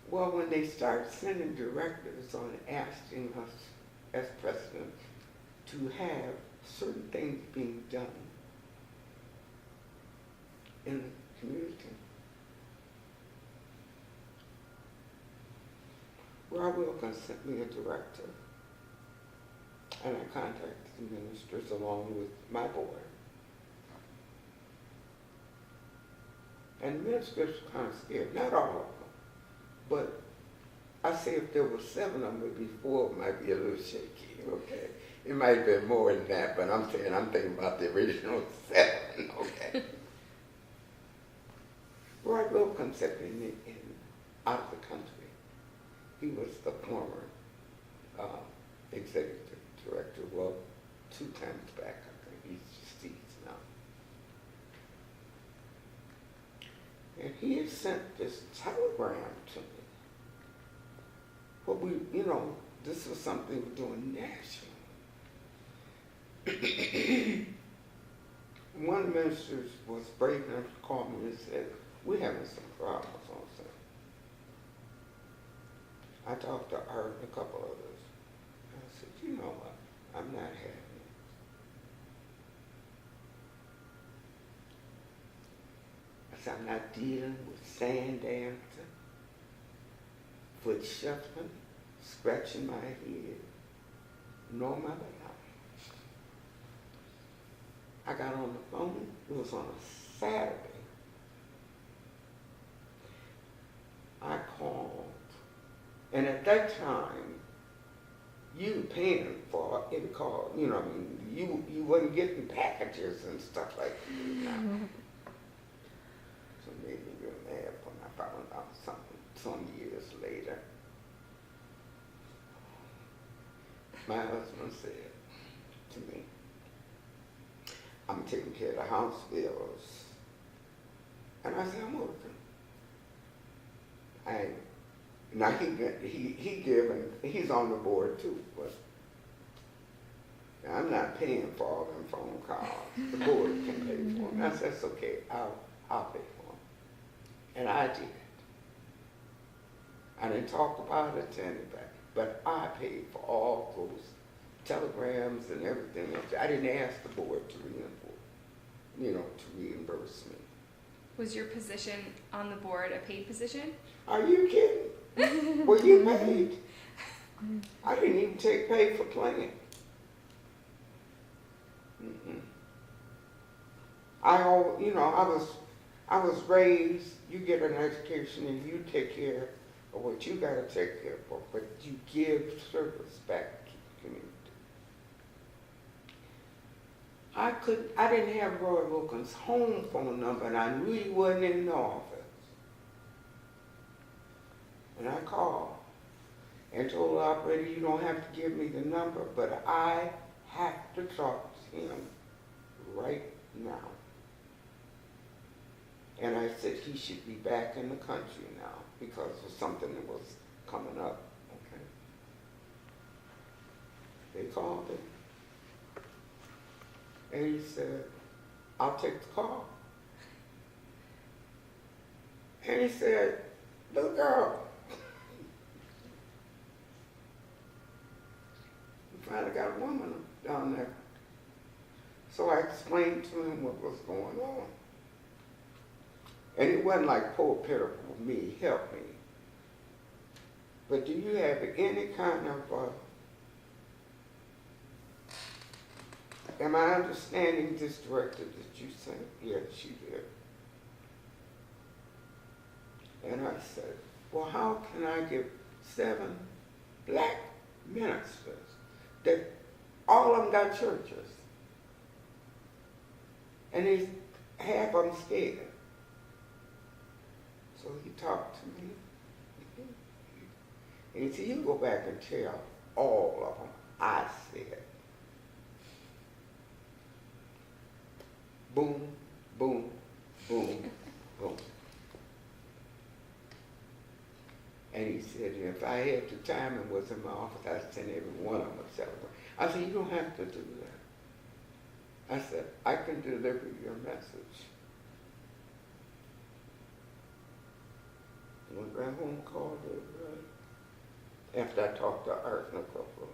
Well, when they start sending directives on asking us as president to have certain things being done in the community, Rob Wilkins sent me a directive, and I contacted the ministers along with my board. And the ministers were kind of scared, not all of them, but I say if there were 7 of them, maybe 4 might be a little shaky, okay? It might have been more than that, but I'm thinking about the original 7, okay? Roy Wilkins sent me out of the country. He was the former executive director, well, 2 times back, I think. He's deceased now. And he had sent this telegram to me. But this was something we were doing nationally. One of the ministers was brave enough to call me and said, we're having some problems on Sunday. I talked to Art and a couple others. And I said, you know what? I'm not having it. I said, I'm not dealing with sand dancing, foot shuffling, scratching my head, nor my life. I got on the phone. It was on a Saturday. I called. And at that time, you were paying for it called, you wasn't getting packages and stuff like that. So maybe you're mad when I found out something some years later. My husband said to me, I'm taking care of the house bills. And I said, I'm working. Now he's on the board too, but I'm not paying for all them phone calls. The board can pay for them. I said, it's okay, I'll pay for them. And I did. I didn't talk about it to anybody, but I paid for all those telegrams and everything else. I didn't ask the board to reimburse me. Was your position on the board a paid position? Are you kidding? Were you paid? I didn't even take pay for playing. I was raised, you get an education and you take care or what you got to take care of, but you give service back to the community. I didn't have Roy Wilkins' home phone number, and I knew he wasn't in the office. And I called and told the operator, you don't have to give me the number, but I have to talk to him right now. And I said he should be back in the country now because of something that was coming up. Okay. They called him. And he said, I'll take the call. And he said, little girl, we finally got a woman down there. So I explained to him what was going on. And it wasn't like, poor pitiful me, help me. But do you have any kind of, am I understanding this directive that you sent? Yes, she did. And I said, well, how can I give 7 black ministers that all of them got churches? And half of them scared. So he talked to me. And he said, you go back and tell all of them I said. Boom, boom, boom, boom. And he said, if I had the time and was in my office, I'd send every one of them a celebrate. I said, you don't have to do that. I said, I can deliver your message. Went back home and called everybody. After I talked to Art and a couple of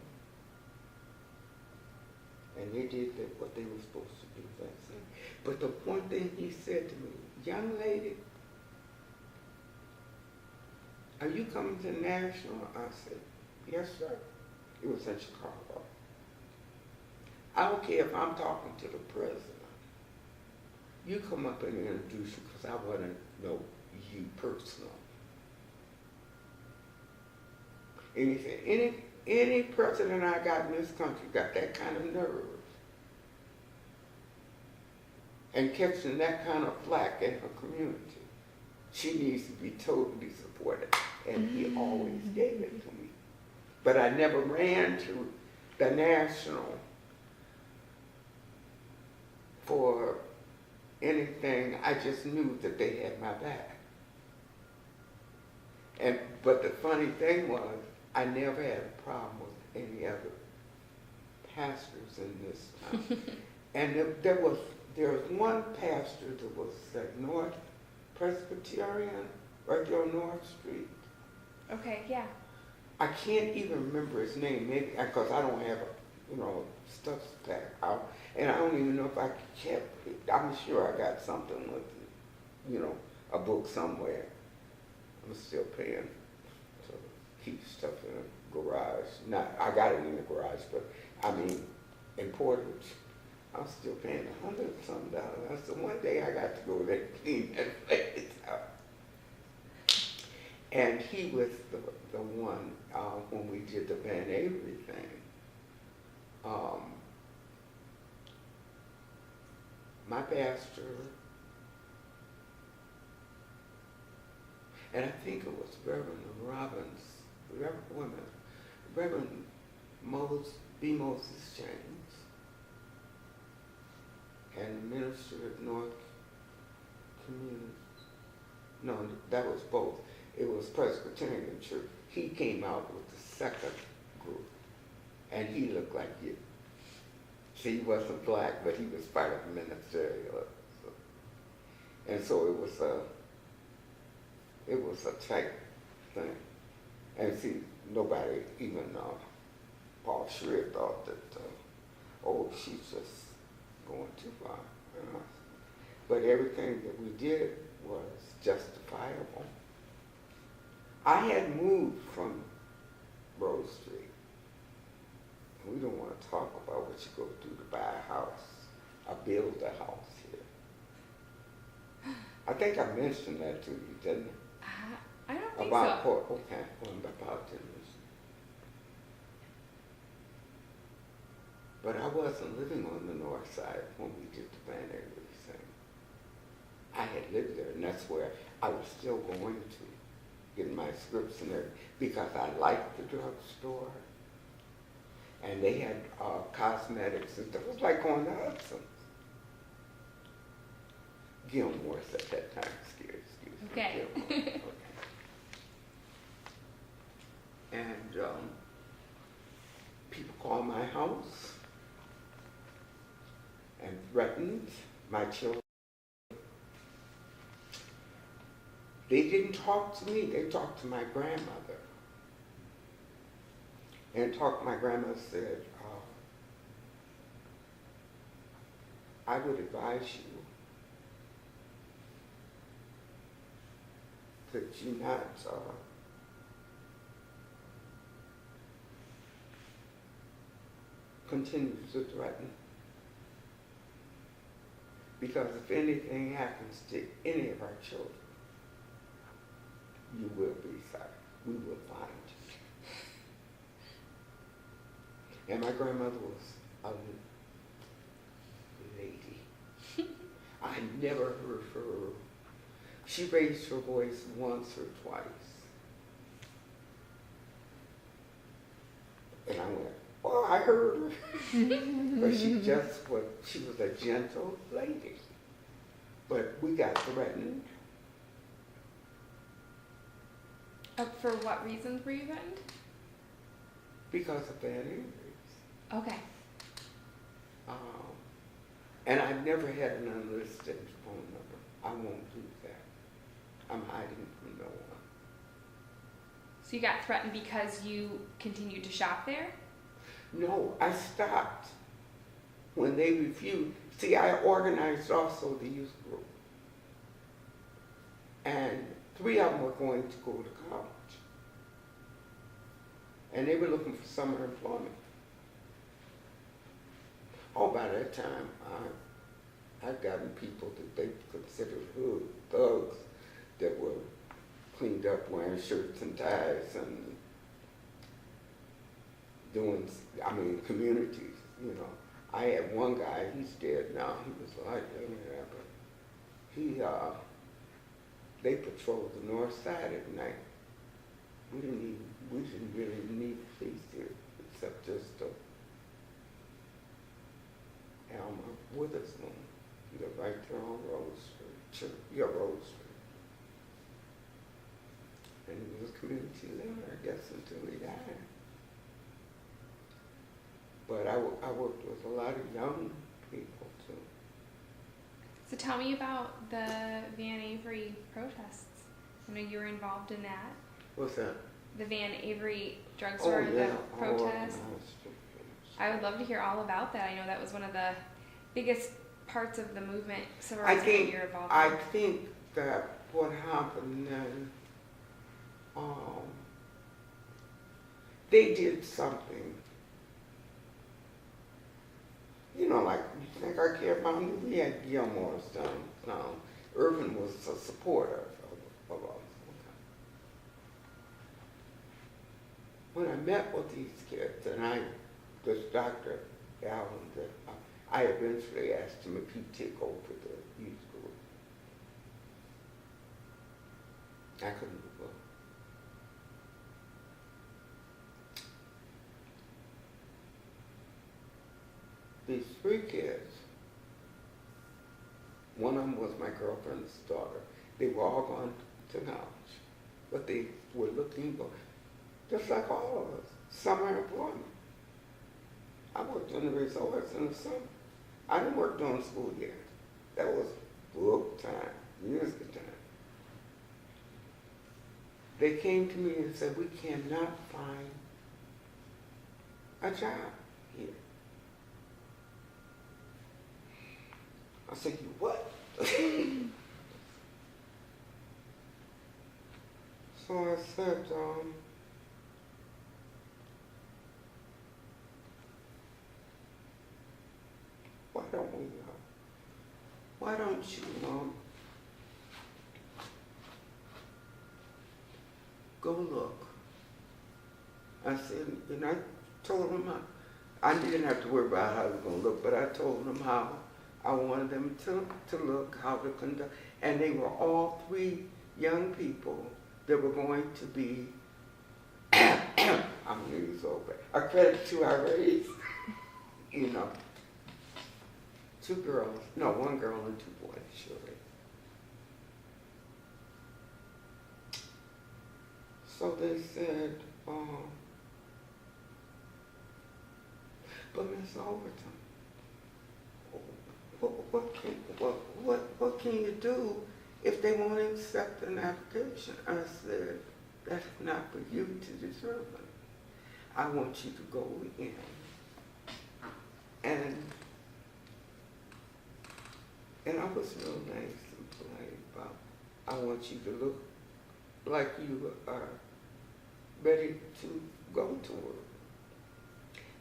them. And they did what they were supposed to do that same. But the one thing he said to me, young lady, are you coming to National? I said, yes, sir. It was in Chicago. I don't care if I'm talking to the president. You come up and introduce you because I want to know you personally. And he said, any president I got in this country got that kind of nerve. And catching that kind of flack in her community. She needs to be totally supported. And he always gave it to me. But I never ran to the National for anything. I just knew that they had my back. But the funny thing was, I never had a problem with any other pastors in this town. And there was one pastor that was at North Presbyterian, right there on North Street. Okay, yeah. I can't even remember his name, maybe because I don't have, stuff back out, and I don't even know if I kept it. I'm sure I got something with it, a book somewhere. I'm still paying to keep stuff in the garage. I got it in the garage, but I mean, in Portage, I'm still paying $100-something. So one day I got to go there and clean that place out. And he was the one when we did the Van Avery thing. My pastor, and I think it was Reverend Moses James, and the minister at North Community. No, that was both. It was Presbyterian Church. He came out with the second group, and he looked like you. See, he wasn't black, but he was part of the ministerial. And so it was a tight thing. And see, nobody, even Paul Schreer thought that, she's just going too far. But everything that we did was justifiable. I had moved from Rose Street. We don't want to talk about what you go through to buy a house or build a house here. I think I mentioned that to you, didn't I don't think think about so. okay, about 10 years. But I wasn't living on the north side when we did the Van Avery thing. I had lived there, and that's where I was still going to get my scripts and everything, because I liked the drugstore. And they had cosmetics and stuff. It was like going to Hudson. Gilmore's at that time, excuse me. Okay. Gilmore. Okay. And people called my house and threatened my children. They didn't talk to me, they talked to my grandmother. And my grandmother said, I would advise you that you not continue to threaten. Because if anything happens to any of our children, you will be sorry. We will find you. And my grandmother was a lady. I never heard her. She raised her voice once or twice. And I went, oh, I heard her. But she was a gentle lady. But we got threatened. For what reasons were you threatened? Because of bad injuries. Okay. And I've never had an unlisted phone number. I won't do that. I'm hiding from no one. So you got threatened because you continued to shop there? No, I stopped when they refused. See, I organized also the youth group. And 3 of them were going to go to college. And they were looking for summer employment. Oh, by that time, I'd gotten people that they considered thugs that were cleaned up wearing shirts and ties and doing, communities, I had one guy, he's dead now, he was like, but they patrolled the north side at night. We didn't really need police here, except just Alma Witherspoon. You go right there on Rose Street. Rose Street. And he was a community leader, I guess, until he died. But I worked with a lot of young people, too. So tell me about the Van Avery protests. I know you were involved in that. What's that? The Van Avery drugstore, the protest. I would love to hear all about that. I know that was one of the biggest parts of the movement, civil rights movement you're involved in. I think that what happened then, they did something. Like, you think I care about me? We had Gilmore's down. Irvin was a supporter of us. When I met with these kids, and this Dr. Allen, I eventually asked him if he'd take over the youth group. I couldn't go. These 3 kids, one of them was my girlfriend's daughter. They were all gone to college, but they were looking for, just like all of us, summer employment. I worked in the resorts in the summer. I didn't work during the school year. That was book time, music time. They came to me and said, we cannot find a job here. I said, you what? So I said, why don't you go look. I said, and I told them I didn't have to worry about how they were going to look, but I told them how I wanted them to look, how to conduct. And they were all 3 young people that were going to be, I'm going to use over, a credit to our race, you know. 2 girls, no, 1 girl and 2 boys, surely. So they said, but Miss Overton, what can you do if they won't accept an application? I said, that's not for you to determine. I want you to go in and I was real nice and polite about, I want you to look like you are ready to go to work.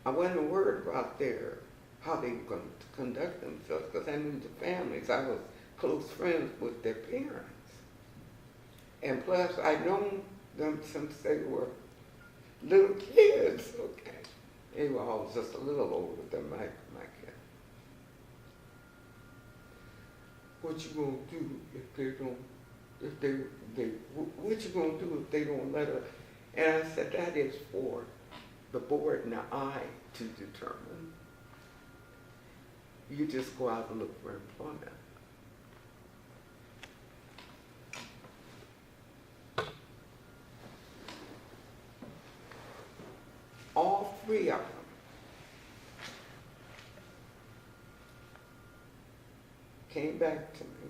I wasn't worried about how they were going to conduct themselves, because I knew the families. I was close friends with their parents. And plus, I'd known them since they were little kids, okay? They were all just a little older than my kid. What you gonna do if they don't, what you gonna do if they don't let her? And I said, that is for the board and I to determine. You just go out and look for employment. All 3 of them came back to me.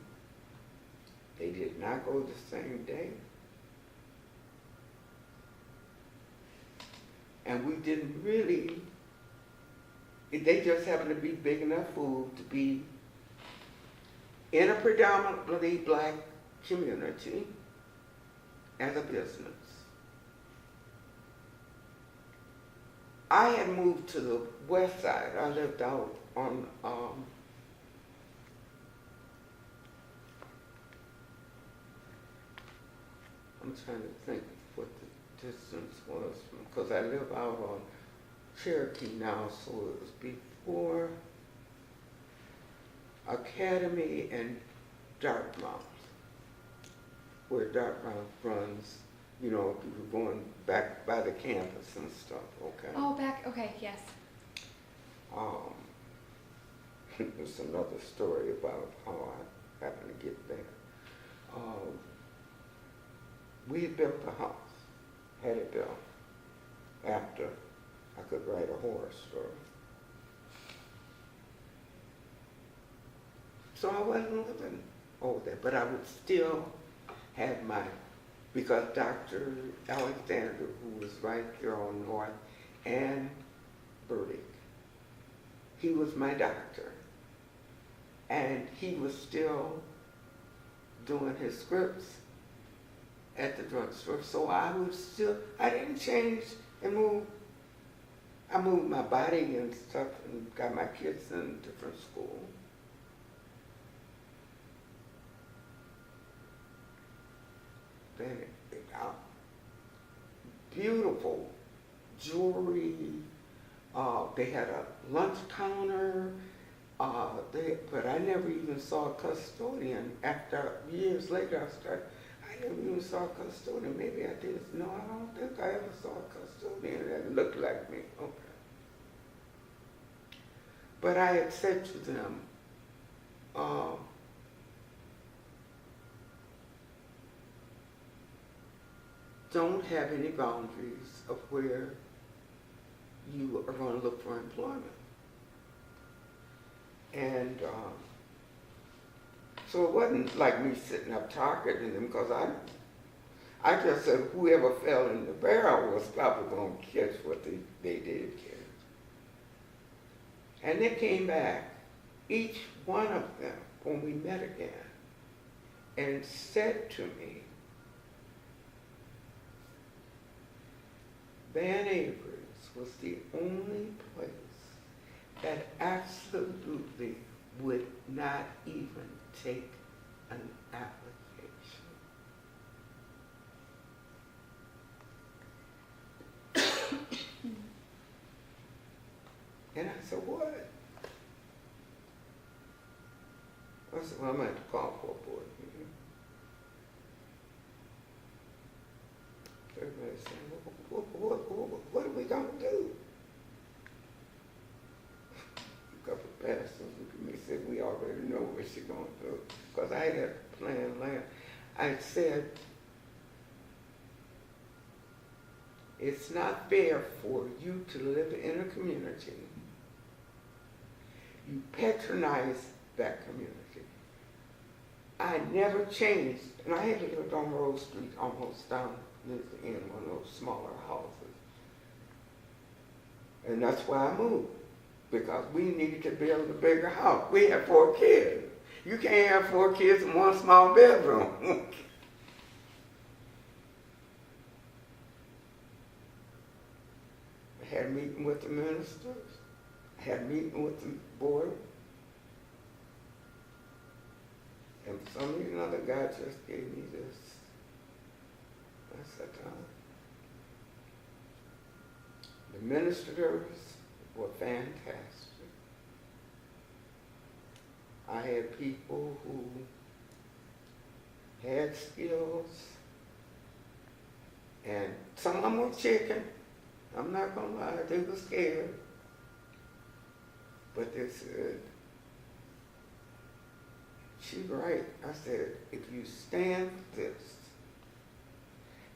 They did not go the same day. And we didn't really, they just happened to be big enough food to be in a predominantly black community as a business. I had moved to the west side. I lived out on, I'm trying to think what the distance was, because I live out on Cherokee now, so it was before Academy and Dartmouth, where Dartmouth runs, you know, if you were going back by the campus and stuff, okay? Oh, back, okay, yes. There's another story about how I happened to get there. We had built a house, had it built, after I could write a horror story. So I wasn't living over there, but I would still have because Dr. Alexander, who was right here on North and Burdick, he was my doctor. And he was still doing his scripts at the drugstore. So I didn't change and move. I moved my body and stuff and got my kids in different school. Then it got beautiful jewelry. They had a lunch counter. But I never even saw a custodian. After years later, I never even saw a custodian. Maybe I did. No, I don't think I ever saw a custodian that looked like me. Okay. But I had said to them, don't have any boundaries of where you are going to look for employment. And so it wasn't like me sitting up targeting them, because I just said whoever fell in the barrel was probably going to catch what they did catch. And they came back, each one of them, when we met again, and said to me, Van Avery's was the only place that absolutely would not even take an application. said, what? I said, well, I'm going to have to call for a board meeting. Everybody said, what are we going to do? A couple of pastors looked at me and said, we already know what she's going to do. Because I had a plan land. I said, it's not fair for you to live in a community. You patronize that community. I never changed, and I had lived on Rose Street almost down near the end, one of those smaller houses. And that's why I moved, because we needed to build a bigger house. We had 4 kids. You can't have 4 kids in one small bedroom. I had a meeting with the ministers. I had a meeting with the board. And for some reason or other, God just gave me this. I said, the ministers were fantastic. I had people who had skills, and some of them were chicken. I'm not gonna lie, they were scared. But they said, she's right. I said, if you stand this,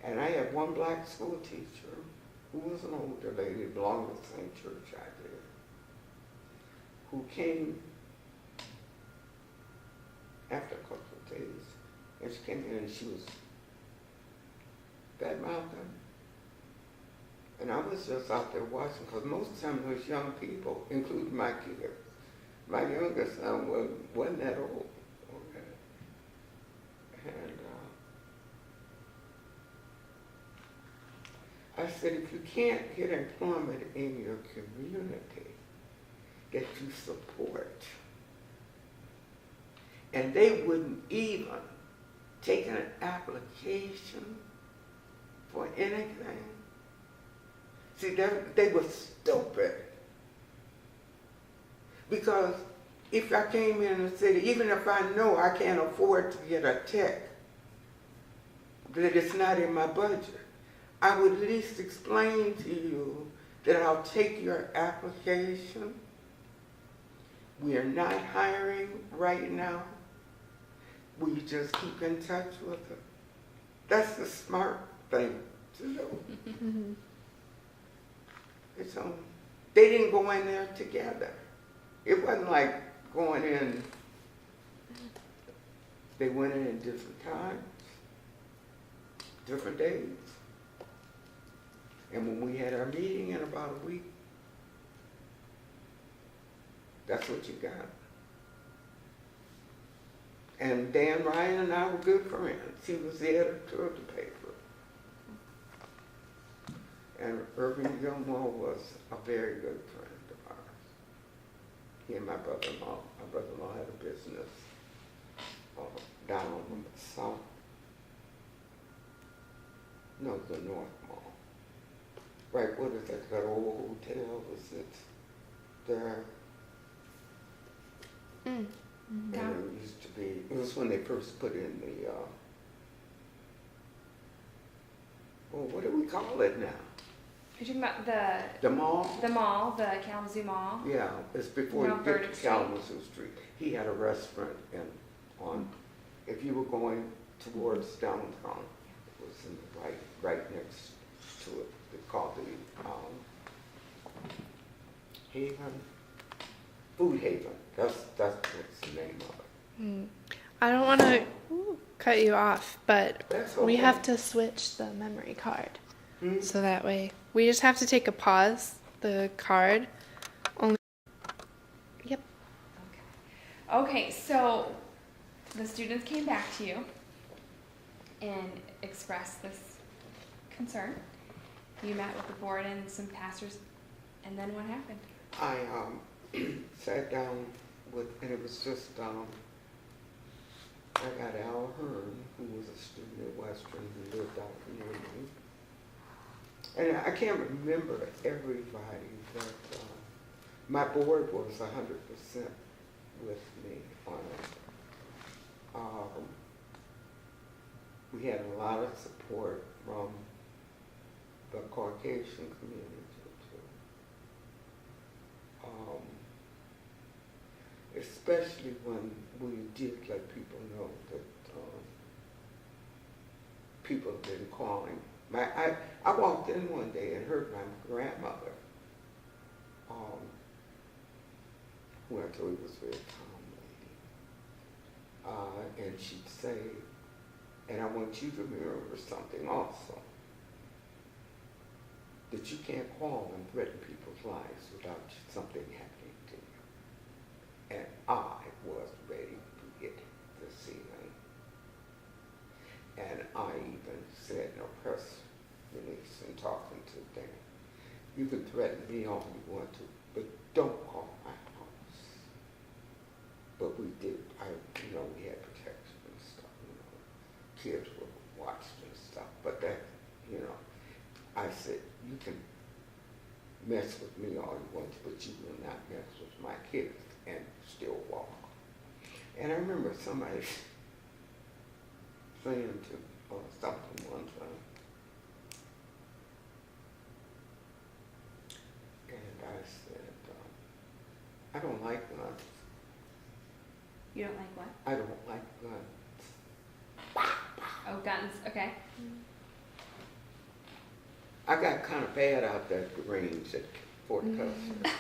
and I had one black school teacher who was an older lady, belonged to the same church I did, who came after a couple of days, and she came in and she was bad-mouthing. And I was just out there watching, because most of the time those young people, including my kids, my youngest son wasn't that old. And I said, if you can't get employment in your community that you support, and they wouldn't even take an application for anything. See, they were stupid. Because if I came in the city, even if I know I can't afford to get a tech, that it's not in my budget, I would at least explain to you that I'll take your application. We are not hiring right now. Will you just keep in touch with her? That's the smart thing to do. So they didn't go in there together. It wasn't like going in, they went in different times, different days. And when we had our meeting in about a week, that's what you got. And Dan Ryan and I were good friends. He was the editor of the paper. And Irving Gilmore was a very good friend of ours. He and my brother-in-law had a business down on the south, no, the north mall. Right, what is that old hotel is it there? And it used to be, it was when they first put in the, well, what do we call it now? You're talking about the mall? The mall, the Kalamazoo Mall. Yeah, it's before you get to Kalamazoo Street. He had a restaurant if you were going towards downtown, it was in the right next to it. They called the Haven, Food Haven. That's what's the name of it. I don't want to cut you off, but Okay. we have to switch the memory card. So that way, we just have to take a pause, the card. Yep. Okay, so the students came back to you and expressed this concern. You met with the board and some pastors, and then what happened? I sat down and it was just, I got Al Hearn, who was a student at Western, who lived out near me. And I can't remember everybody, but my board was 100% with me on it. We had a lot of support from the Caucasian community too. Especially when we did let people know that people have been calling. I walked in one day and heard my grandmother, who I told you was a very calm lady, and she'd say, and I want you to remember something also, that you can't call and threaten people's lives without something happening to you. And I was ready to hit the ceiling. And I even said in a press release and talking to them, you can threaten me all you want to, but don't call my house. But we did. We had protection and stuff. Kids were watched and stuff. But that, I said, you can mess with me all you want to, but you will not mess with my kids and still walk. And I remember somebody saying to something one time, and I said, I don't like guns. You don't like what? I don't like guns. Oh, guns. Okay. I got kind of bad out there at the range at Fort Custer.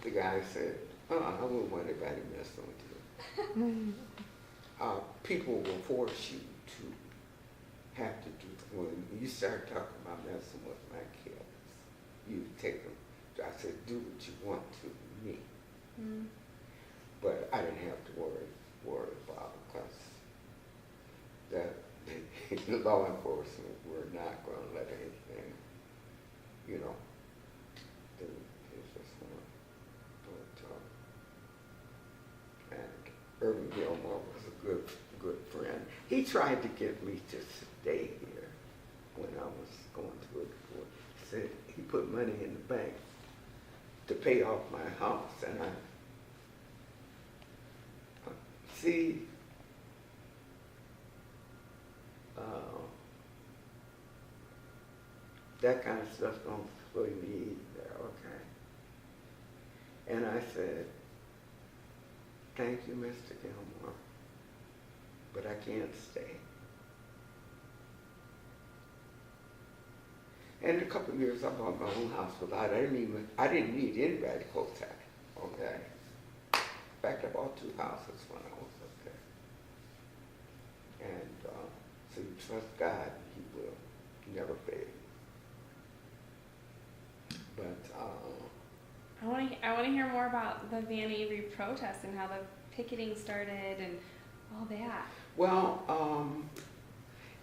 The guy said, I wouldn't want anybody messing with you. People will force you to have to do, when you start talking about messing with my kids, you take them. I said, do what you want to me. But I didn't have to worry about it because the law enforcement were not going to let anything, do it's just one. But, and Irvin Gilmore was a good friend. He tried to get me to stay here when I was going through it before. He said he put money in the bank to pay off my house, and I see. That kind of stuff don't sway me either, okay? And I said, thank you, Mr. Gilmore, but I can't stay. And in a couple of years, I bought my own house without, I didn't need anybody to co-tax, okay? In fact, I bought 2 houses when I was up there. And so you trust God, He will never fail. But I want to hear more about the Van Avery protest and how the picketing started and all that. Well,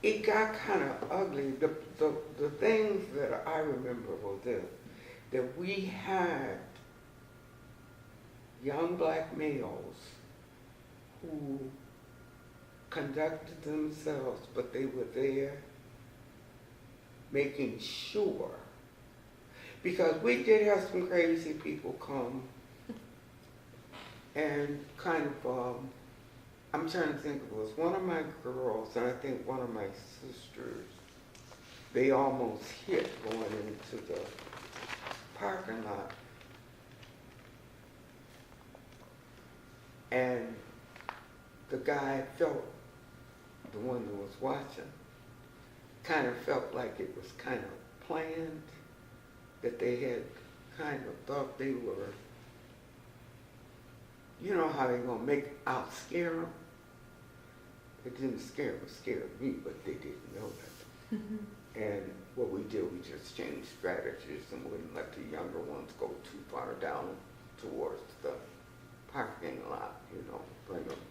it got kind of ugly. The things that I remember were this, that we had young black males who conducted themselves, but they were there making sure. Because we did have some crazy people come and kind of, I'm trying to think, it was one of my girls and I think one of my sisters, they almost hit going into the parking lot. And the guy felt, the one that was watching, kind of felt like it was kind of planned. That they had kind of thought they were, how they're going to scare them? It didn't scare them, it scared me, but they didn't know that. And what we did, we just changed strategies and wouldn't let the younger ones go too far down towards the parking lot, bring them.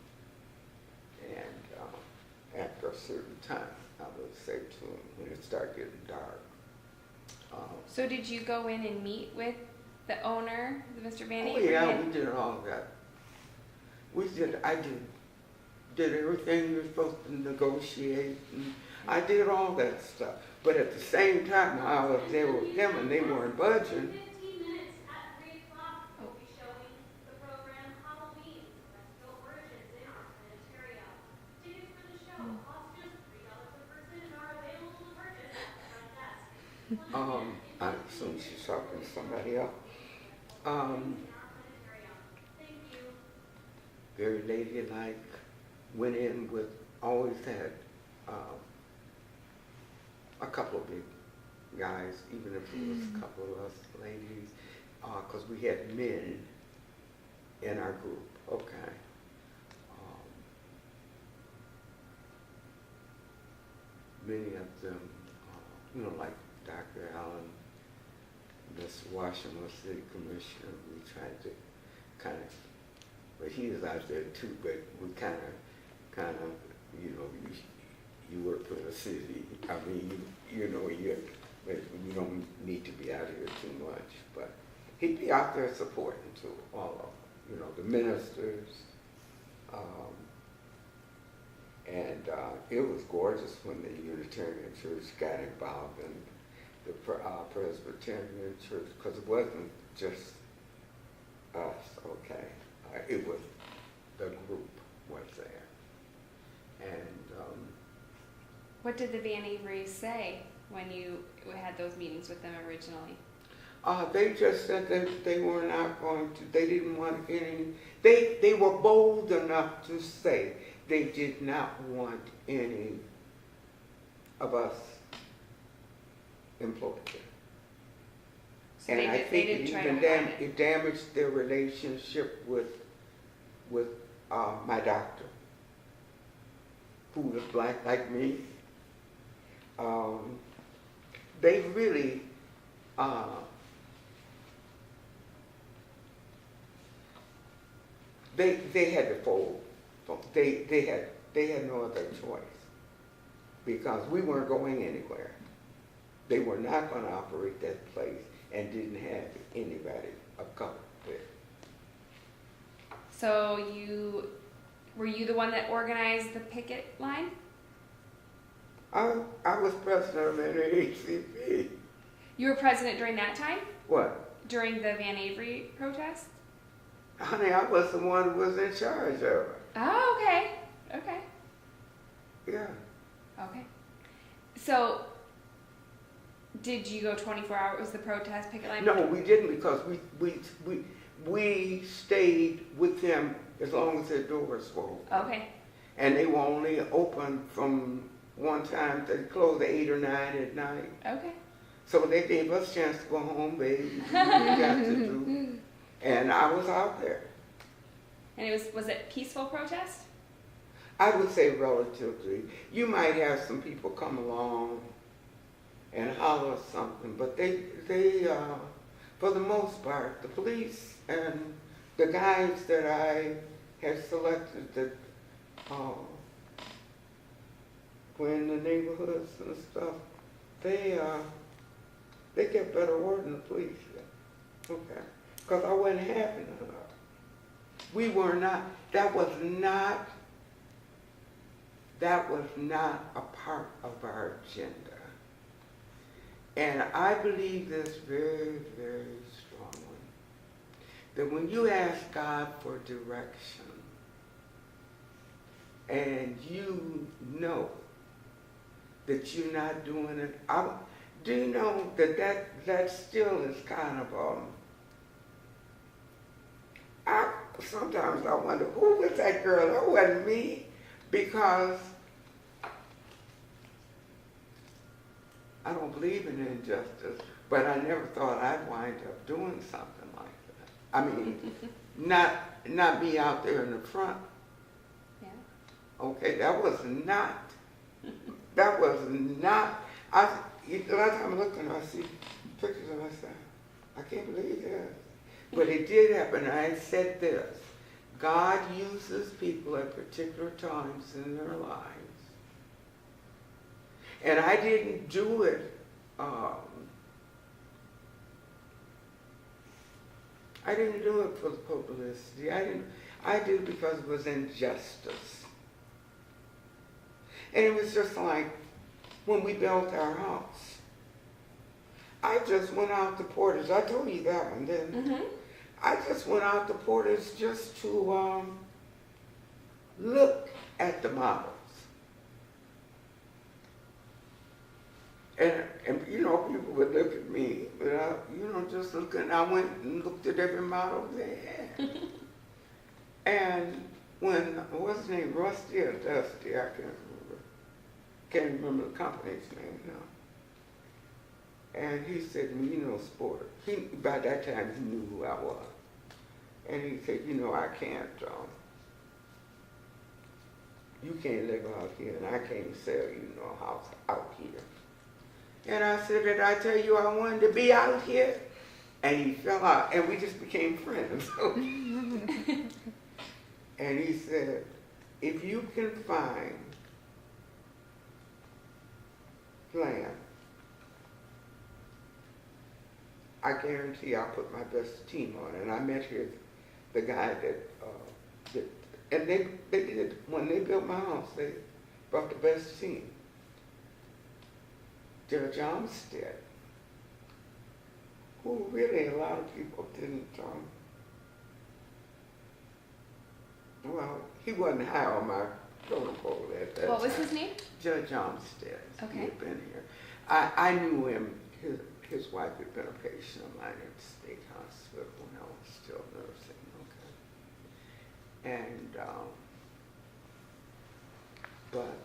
And after a certain time, I would say to them, when it started getting dark, so did you go in and meet with the owner, Mr. Van Oh Avery? yeah, we did all that. I did everything you're supposed to negotiate, and I did all that stuff. But at the same time, I was there with them and they weren't budging. I assume she's talking to somebody else. Very ladylike, went in with, always had a couple of big guys, even if it was a couple of us ladies, because we had men in our group, okay. Many of them, like Dr. Allen, Miss Washington City Commissioner, we tried to kind of, but he was out there too, but we kind of, you work for the city. I mean, but you don't need to be out here too much. But he'd be out there supporting too, all of them, the ministers. And it was gorgeous when the Unitarian Church got involved in the Presbyterian Church, because it wasn't just us, okay? It was, the group was there. And what did the Van Averys say when you had those meetings with them originally? They just said that they were not going to, they didn't want any, they were bold enough to say they did not want any of us employed there. So And I think they didn't try even to then hide it. it damaged their relationship with my doctor, who was black like me. They really they had to fold. They had no other choice, because we weren't going anywhere. They were not going to operate that place and didn't have anybody of color there. So were you the one that organized the picket line? I was president of NAACP. You were president during that time? What? During the Van Avery protest? Honey, I was the one who was in charge of it. Oh, okay. Okay. Yeah. Okay. So, did you go 24 hours the protest picket line? No, we didn't, because we stayed with them as long as their doors were open. Okay. And they were only open from one time, they closed at 8 or 9 at night. Okay. So they gave us a chance to go home, baby, do what we got to do. And I was out there. And was it peaceful protest? I would say relatively. You might have some people come along and holler something, but they for the most part, the police and the guys that I had selected that were in the neighborhoods and stuff, they kept better order than the police. Okay. Because I wasn't having enough. We were not, that was not a part of our agenda. And I believe this very, very strongly, that when you ask God for direction, and you know that you're not doing it, do you know that still is kind of sometimes I wonder, who was that girl? That wasn't me, because I don't believe in injustice, but I never thought I'd wind up doing something like that. I mean, not be out there in the front. Yeah. Okay, that was not, a lot of time I look and I see pictures of myself. I can't believe this. But it did happen. I said this: God uses people at particular times in their lives. And I didn't do it, I didn't do it for the publicity. I did it because it was injustice. And it was just like when we built our house. I just went out to Porter's. I told you that one, didn't I? Mm-hmm. I just went out to Porter's just to look at the models. And you know, people would look at me without, you know, just looking. I went and looked at every model they had. And when, what's his name, Rusty or Dusty, I can't remember the company's name now. And he said, well, you know, sport. By that time, he knew who I was. And he said, you know, I can't, you can't live out here, and I can't sell you no house out here. And I said, did I tell you I wanted to be out here? And he fell out, and we just became friends. And he said, if you can find land, I guarantee I'll put my best team on it. And I met the guy and they did, when they built my house, they brought the best team. Judge Armstead, who really a lot of people didn't, well, he wasn't high on my protocol at that time. What was his name? Judge Armstead. Okay. He had been here. I knew him. His wife had been a patient of mine at the state hospital when I was still nursing. Okay. And but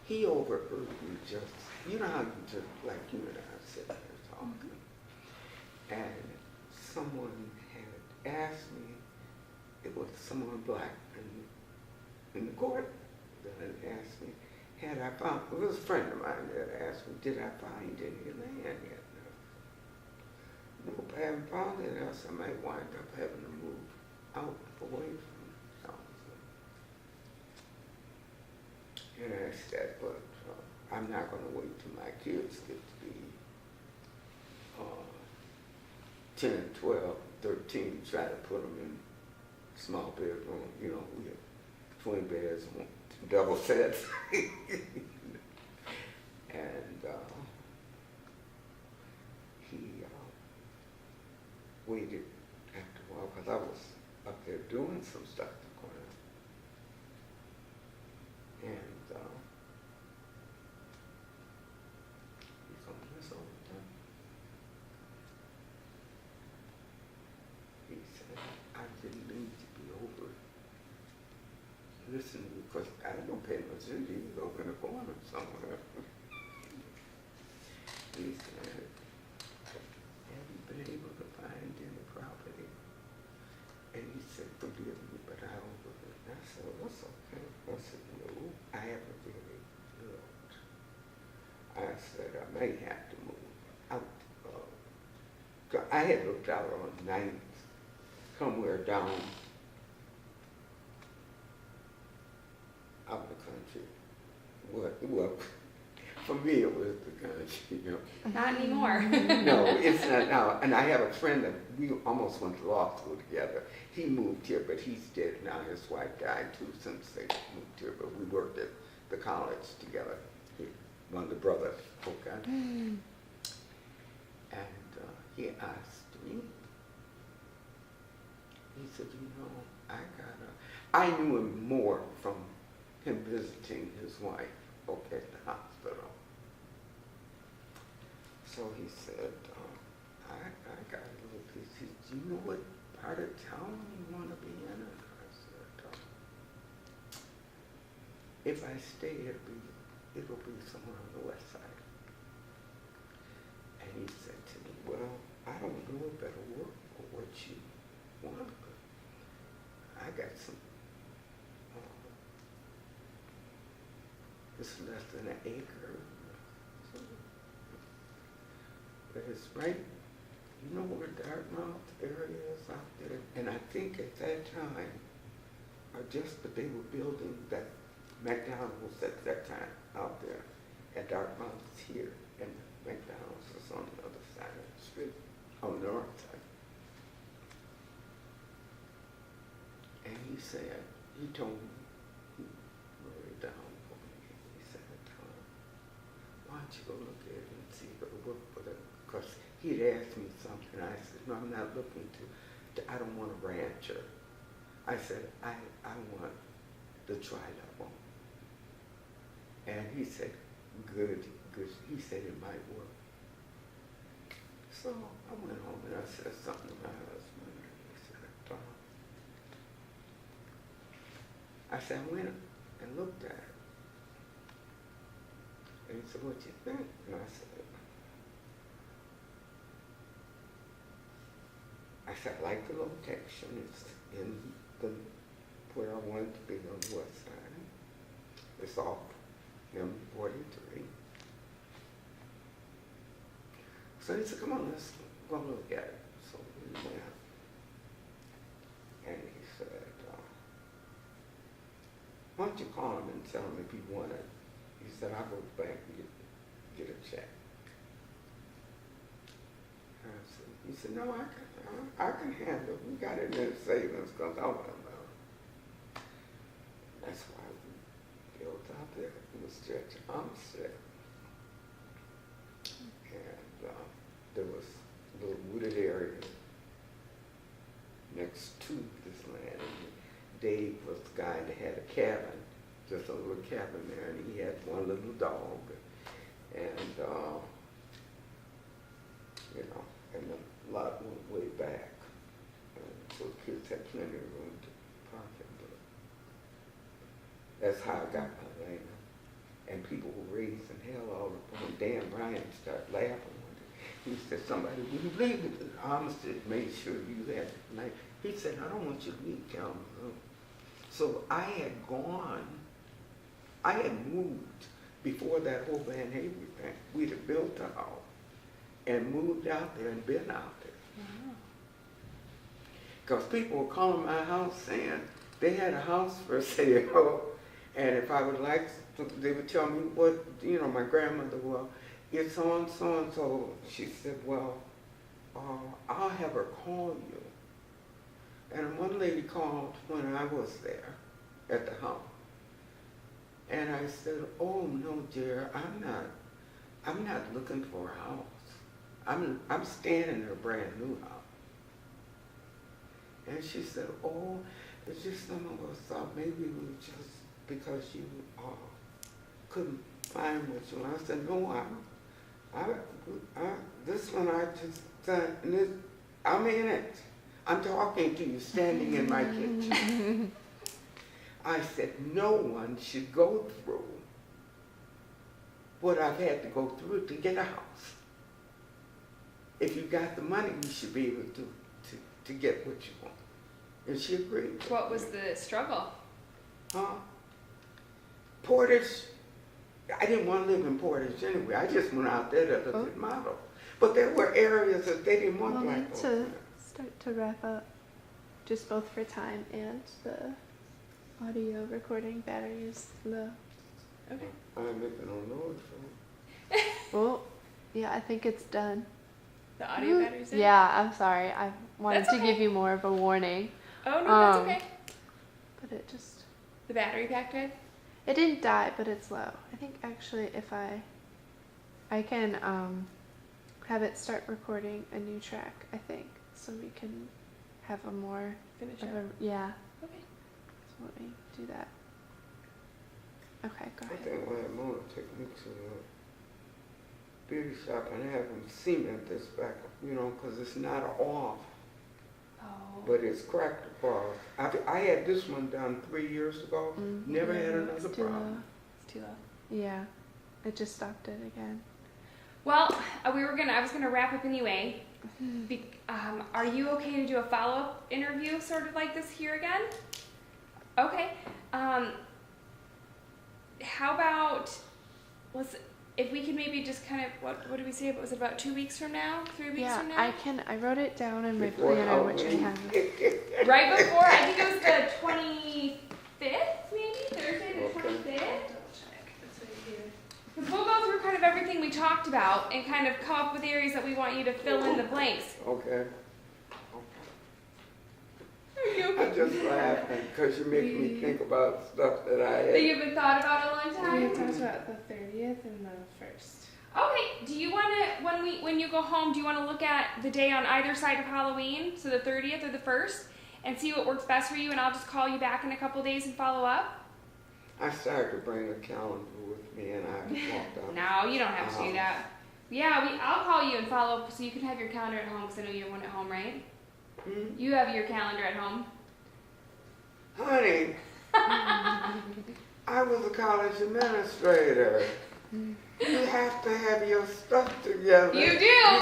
he overheard me just, you know how you just, like you and I sitting there talking, and someone had asked me, it was someone black in the court that had asked me, had I found, it was a friend of mine that asked me, did I find any land yet? Nope, I haven't found it, else I might wind up having to move out away from Townsend. And I said, but I'm not going to wait till my kids get to be 10, 12, 13, try to put them in small bedroom, you know, we have twin beds, double sets. And he waited after a while, because I was up there doing some stuff in the corner. And he's on this all the time. He said, I didn't mean to be over. Listen, because I don't pay much attention. He was over in the corner somewhere. He said, have you been able to find any property? And he said, forgive me, but I overlooked it. I said, what's okay? I said, no, I haven't really looked. I said, I may have to move out. I had looked out on 9th, somewhere down out the country. Well, for me it was the country, you know. Not anymore. No, it's not now. And I have a friend that we almost went to law school together. He moved here, but he's dead now. His wife died too since they moved here, but we worked at the college together. One of the brothers, okay. And he asked me, he said, you know, I knew him more from him visiting his wife, okay, at the hospital. So he said, I got a little piece. He said, do you know what part of town you want to be in? And I said, if I stay, it'll be somewhere on the west side. And he said to me, well, I don't know if that'll work for what you want, but I got some, it's less than an acre. But it's right, you know where Dartmouth area is out there? And I think at that time, but they were building that McDonald's at that time out there. And Dartmouth is here, and McDonald's is on the other side of the street, on the north side. And he said, he told me, he wrote it down for me. He said, why don't you go look at it and see if it'll work for them? Because he'd asked me something. I said, no, I'm not looking I don't want a rancher. I said, I want the tri-level. And he said, good. He said it might work. So I went home and I said something to my husband. He said, I said, I went and looked at it. And he said, what you think? And I said, I like the location. It's in where I wanted to be on the west side. It's off M43. So he said, come on, let's go look at it. So we went. And he said, why don't you call him and tell him if you want it? He said, I'll go to the bank and get a check. And I said, he said, no, I can handle it. We got it in savings because I want to know. That's why we built out there. It was Church Homestead. And there was a little wooded area next to this land. And Dave was the guy that had a cabin, just a little cabin there, and he had one little dog. And, and the lot went way back. And so the kids had plenty of room to park it. But that's how I got my land. And people were raising hell all up on Dan Ryan started laughing one day. He said, somebody wouldn't believe it. Armistead made sure you had it. He said, I don't want you to leave Kalamazoo. So I had moved before that whole Van Haver thing. We'd have built a house and moved out there and been out there. Because people were calling my house saying they had a house for sale, and if I would like, they would tell me what, my grandmother, well, it's on so-and-so. She said, well, I'll have her call you. And one lady called when I was there at the house. And I said, oh, no, dear, I'm not looking for a house. I'm staying in a brand new house. And she said, oh, it's just some of us thought maybe it was just because you couldn't find what you want. I said, no, this one I just, I'm in it. I'm talking to you standing in my kitchen. I said, no one should go through what I've had to go through to get a house. If you got the money, you should be able to get what you want. And she agreed. What was the struggle? Portage, I didn't want to live in Portage anyway. I just went out there to look at model. But there were areas that they didn't want black folks. To start to wrap up, just both for time and the audio recording battery is low. Okay. I'm making no noise. Well, yeah, I think it's done. The audio battery's in? Yeah, I'm sorry. I wanted That's to okay. give you more of a warning. Oh, no, that's okay. But it just... The battery packed in? It didn't die, but it's low. I think actually if I can have it start recording a new track, I think, so we can have a more... Finish of up. yeah. Okay. So let me do that. Okay, go I ahead. think when I'm going to take me to a beauty shop and have them cement this back, because it's not off, Oh. but it's cracked across. I had this one done 3 years ago. Never had another It's too problem. low. It's too low. Yeah, it just stopped it again. Well, I was gonna wrap up anyway. Are you okay to do a follow-up interview sort of like this here again? Okay. How about, if we could maybe just kind of, what did we say? Was it about 2 weeks from now? 3 weeks from now? I wrote it down in my Before planner, which I Halloween. have. Right before, I think it was the 25th, maybe? Thursday the 25th? Because we'll go through kind of everything we talked about and kind of come up with areas that we want you to fill in the blanks. Okay. Are you I'm okay? just laughing because you're making me think about stuff that I That had. you've been thought about a long We time? talked about the 30th and the 1st. Okay, do you want to, when you go home, do you want to look at the day on either side of Halloween, so the 30th or the 1st, and see what works best for you, and I'll just call you back in a couple days and follow up? I started to bring a calendar with me, and I walked out. No, you don't have to do that. Yeah, I'll call you and follow up so you can have your calendar at home because I know you have one at home, right? Hmm? You have your calendar at home. Honey, I was a college administrator. You have to have your stuff together. You do. You